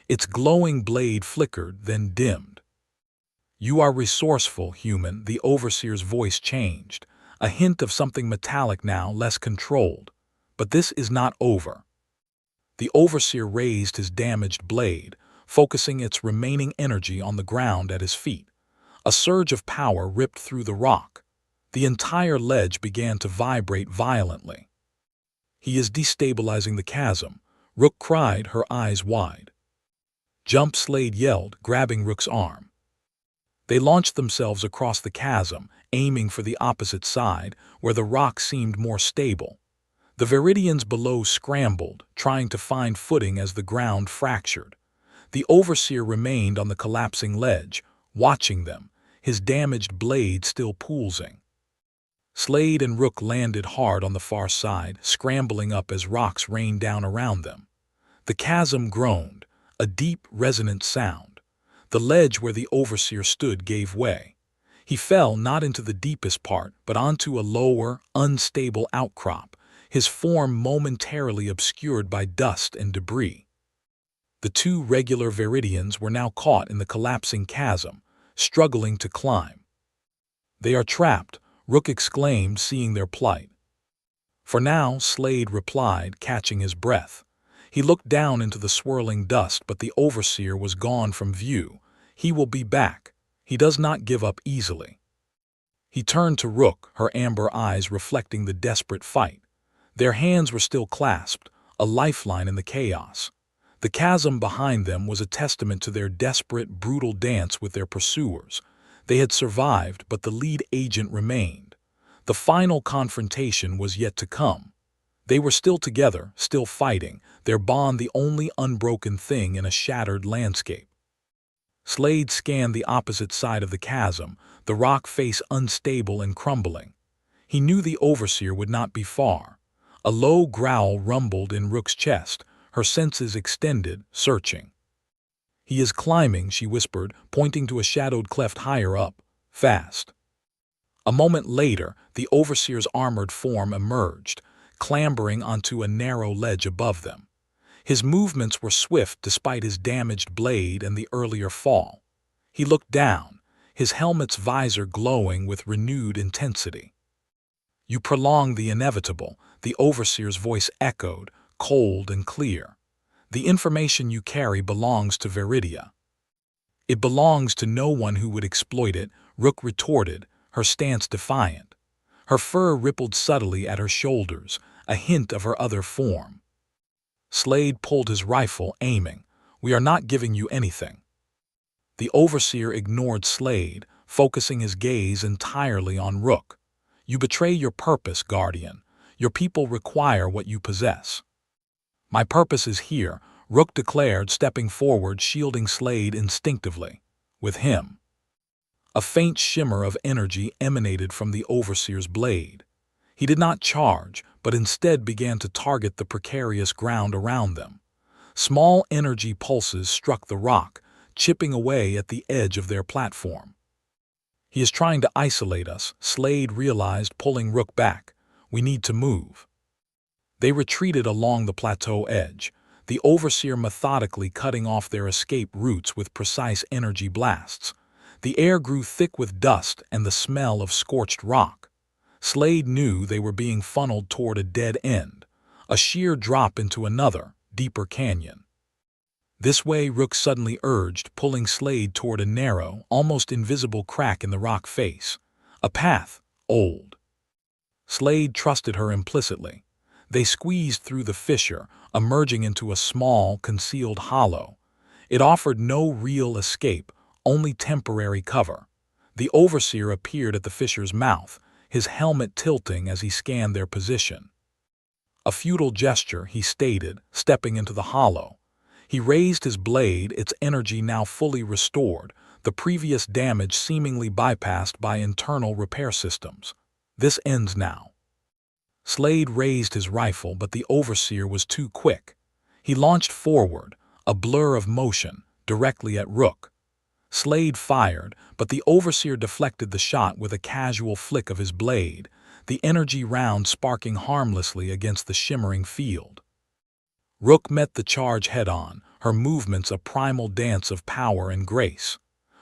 Its glowing blade flickered, then dimmed. "You are resourceful, human," the Overseer's voice changed, a hint of something metallic now, less controlled. "But this is not over." The Overseer raised his damaged blade, focusing its remaining energy on the ground at his feet. A surge of power ripped through the rock. The entire ledge began to vibrate violently. "He is destabilizing the chasm," Rook cried, her eyes wide. "Jump," Slade yelled, grabbing Rook's arm. They launched themselves across the chasm, aiming for the opposite side, where the rock seemed more stable. The Viridians below scrambled, trying to find footing as the ground fractured. The Overseer remained on the collapsing ledge, watching them, his damaged blade still pulsing. Slade and Rook landed hard on the far side, scrambling up as rocks rained down around them. The chasm groaned, a deep, resonant sound. The ledge where the Overseer stood gave way. He fell not into the deepest part, but onto a lower, unstable outcrop, his form momentarily obscured by dust and debris. The two regular Viridians were now caught in the collapsing chasm, struggling to climb. "They are trapped," Rook exclaimed, seeing their plight. "For now," Slade replied, catching his breath. He looked down into the swirling dust, but the Overseer was gone from view. "He will be back. He does not give up easily." He turned to Rook, her amber eyes reflecting the desperate fight. Their hands were still clasped, a lifeline in the chaos. The chasm behind them was a testament to their desperate, brutal dance with their pursuers. They had survived, but the lead agent remained. The final confrontation was yet to come. They were still together, still fighting, their bond the only unbroken thing in a shattered landscape. Slade scanned the opposite side of the chasm, the rock face unstable and crumbling. He knew the Overseer would not be far. A low growl rumbled in Rook's chest, her senses extended, searching. "He is climbing," she whispered, pointing to a shadowed cleft higher up. "Fast." A moment later, the Overseer's armored form emerged, clambering onto a narrow ledge above them. His movements were swift despite his damaged blade and the earlier fall. He looked down, his helmet's visor glowing with renewed intensity. "You prolong the inevitable," the Overseer's voice echoed, cold and clear. "The information you carry belongs to Viridia." "It belongs to no one who would exploit it," Rook retorted, her stance defiant. Her fur rippled subtly at her shoulders, a hint of her other form. Slade pulled his rifle, aiming. "We are not giving you anything." The Overseer ignored Slade, focusing his gaze entirely on Rook. "You betray your purpose, Guardian. Your people require what you possess." "My purpose is here," Rook declared, stepping forward, shielding Slade instinctively. With him. A faint shimmer of energy emanated from the Overseer's blade. He did not charge, but instead began to target the precarious ground around them. Small energy pulses struck the rock, chipping away at the edge of their platform. "He is trying to isolate us," Slade realized, pulling Rook back. "We need to move." They retreated along the plateau edge, the Overseer methodically cutting off their escape routes with precise energy blasts. The air grew thick with dust and the smell of scorched rock. Slade knew they were being funneled toward a dead end, a sheer drop into another, deeper canyon. "This way," Rook suddenly urged, pulling Slade toward a narrow, almost invisible crack in the rock face. "A path, old." Slade trusted her implicitly. They squeezed through the fissure, emerging into a small, concealed hollow. It offered no real escape, only temporary cover. The Overseer appeared at the fissure's mouth, his helmet tilting as he scanned their position. "A futile gesture," he stated, stepping into the hollow. He raised his blade, its energy now fully restored, the previous damage seemingly bypassed by internal repair systems. "This ends now." Slade raised his rifle, but the Overseer was too quick. He launched forward, a blur of motion, directly at Rook. Slade fired, but the Overseer deflected the shot with a casual flick of his blade, the energy round sparking harmlessly against the shimmering field. Rook met the charge head-on, her movements a primal dance of power and grace.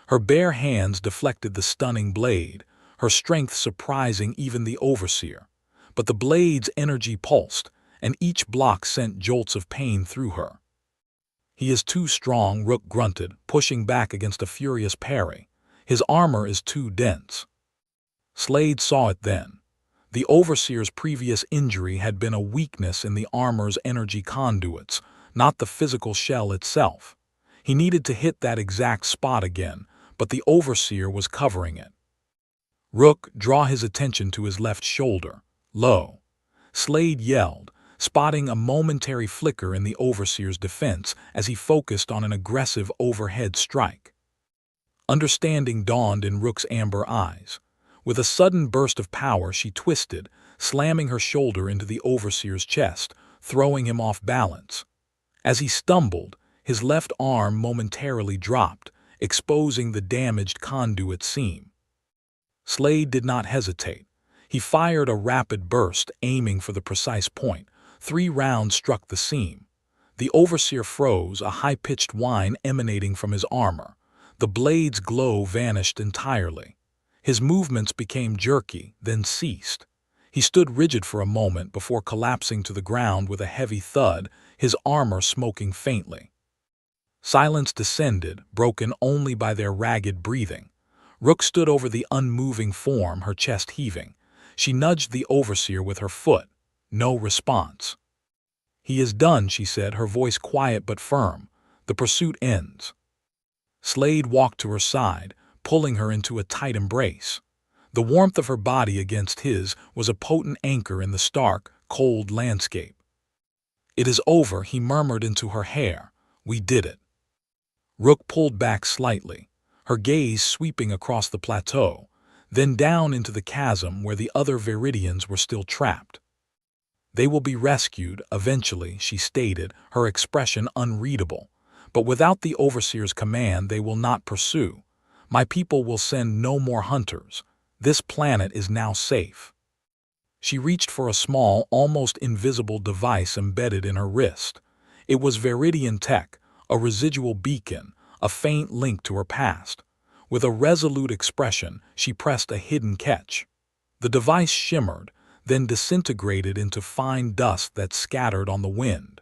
Her bare hands deflected the stunning blade, her strength surprising even the Overseer. But the blade's energy pulsed, and each block sent jolts of pain through her. "He is too strong," Rook grunted, pushing back against a furious parry. "His armor is too dense." Slade saw it then. The Overseer's previous injury had been a weakness in the armor's energy conduits, not the physical shell itself. He needed to hit that exact spot again, but the Overseer was covering it. "Rook, draw his attention to his left shoulder. Low." Slade yelled, spotting a momentary flicker in the Overseer's defense as he focused on an aggressive overhead strike. Understanding dawned in Rook's amber eyes. With a sudden burst of power, she twisted, slamming her shoulder into the Overseer's chest, throwing him off balance. As he stumbled, his left arm momentarily dropped, exposing the damaged conduit seam. Slade did not hesitate. He fired a rapid burst, aiming for the precise point. 3 rounds struck the seam. The Overseer froze, a high-pitched whine emanating from his armor. The blade's glow vanished entirely. His movements became jerky, then ceased. He stood rigid for a moment before collapsing to the ground with a heavy thud, his armor smoking faintly. Silence descended, broken only by their ragged breathing. Rook stood over the unmoving form, her chest heaving. She nudged the Overseer with her foot. No response. "He is done," she said, her voice quiet but firm. "The pursuit ends." Slade walked to her side, pulling her into a tight embrace. The warmth of her body against his was a potent anchor in the stark, cold landscape. "It is over," he murmured into her hair. "We did it." Rook pulled back slightly, her gaze sweeping across the plateau, then down into the chasm where the other Viridians were still trapped. "They will be rescued, eventually," she stated, her expression unreadable. "But without the Overseer's command, they will not pursue. My people will send no more hunters. This planet is now safe." She reached for a small, almost invisible device embedded in her wrist. It was Viridian tech, a residual beacon, a faint link to her past. With a resolute expression, she pressed a hidden catch. The device shimmered, then disintegrated into fine dust that scattered on the wind.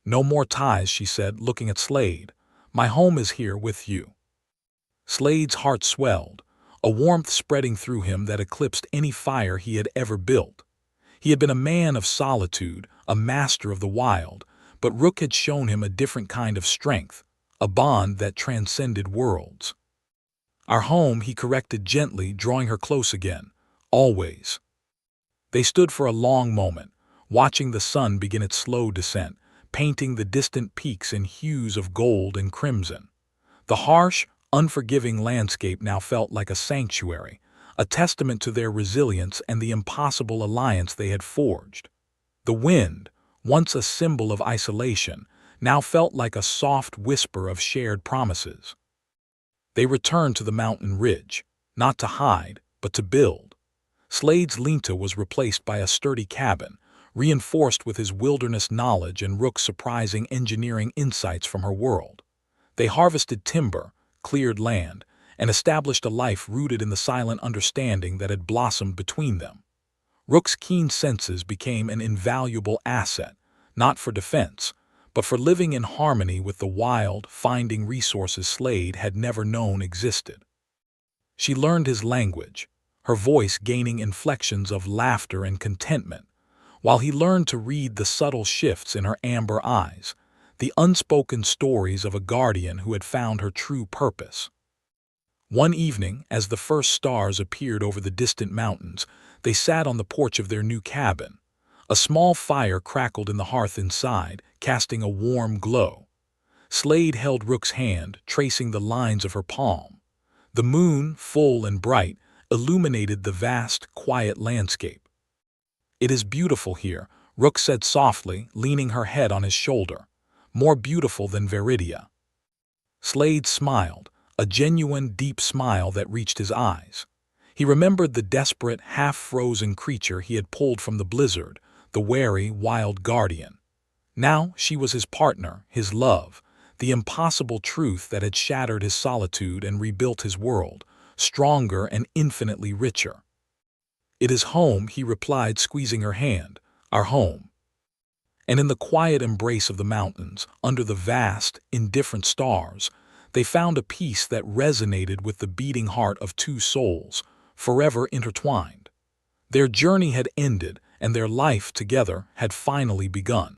"No more ties," she said, looking at Slade. "My home is here with you." Slade's heart swelled, a warmth spreading through him that eclipsed any fire he had ever built. He had been a man of solitude, a master of the wild, but Rook had shown him a different kind of strength, a bond that transcended worlds. "Our home," he corrected gently, drawing her close again. "Always." They stood for a long moment, watching the sun begin its slow descent, painting the distant peaks in hues of gold and crimson. The harsh, unforgiving landscape now felt like a sanctuary, a testament to their resilience and the impossible alliance they had forged. The wind, once a symbol of isolation, now felt like a soft whisper of shared promises. They returned to the mountain ridge, not to hide, but to build. Slade's linta was replaced by a sturdy cabin, reinforced with his wilderness knowledge and Rook's surprising engineering insights from her world. They harvested timber, cleared land, and established a life rooted in the silent understanding that had blossomed between them. Rook's keen senses became an invaluable asset, not for defense, but for living in harmony with the wild, finding resources Slade had never known existed. She learned his language, her voice gaining inflections of laughter and contentment, while he learned to read the subtle shifts in her amber eyes, the unspoken stories of a guardian who had found her true purpose. One evening, as the first stars appeared over the distant mountains, they sat on the porch of their new cabin. A small fire crackled in the hearth inside, casting a warm glow. Slade held Rook's hand, tracing the lines of her palm. The moon, full and bright, illuminated the vast, quiet landscape. "It is beautiful here," Rook said softly, leaning her head on his shoulder. "More beautiful than Veridia." Slade smiled, a genuine, deep smile that reached his eyes. He remembered the desperate, half-frozen creature he had pulled from the blizzard, the wary, wild guardian. Now she was his partner, his love, the impossible truth that had shattered his solitude and rebuilt his world, stronger and infinitely richer. "It is home," he replied, squeezing her hand, "our home." And in the quiet embrace of the mountains, under the vast, indifferent stars, they found a peace that resonated with the beating heart of two souls, forever intertwined. Their journey had ended, and their life together had finally begun.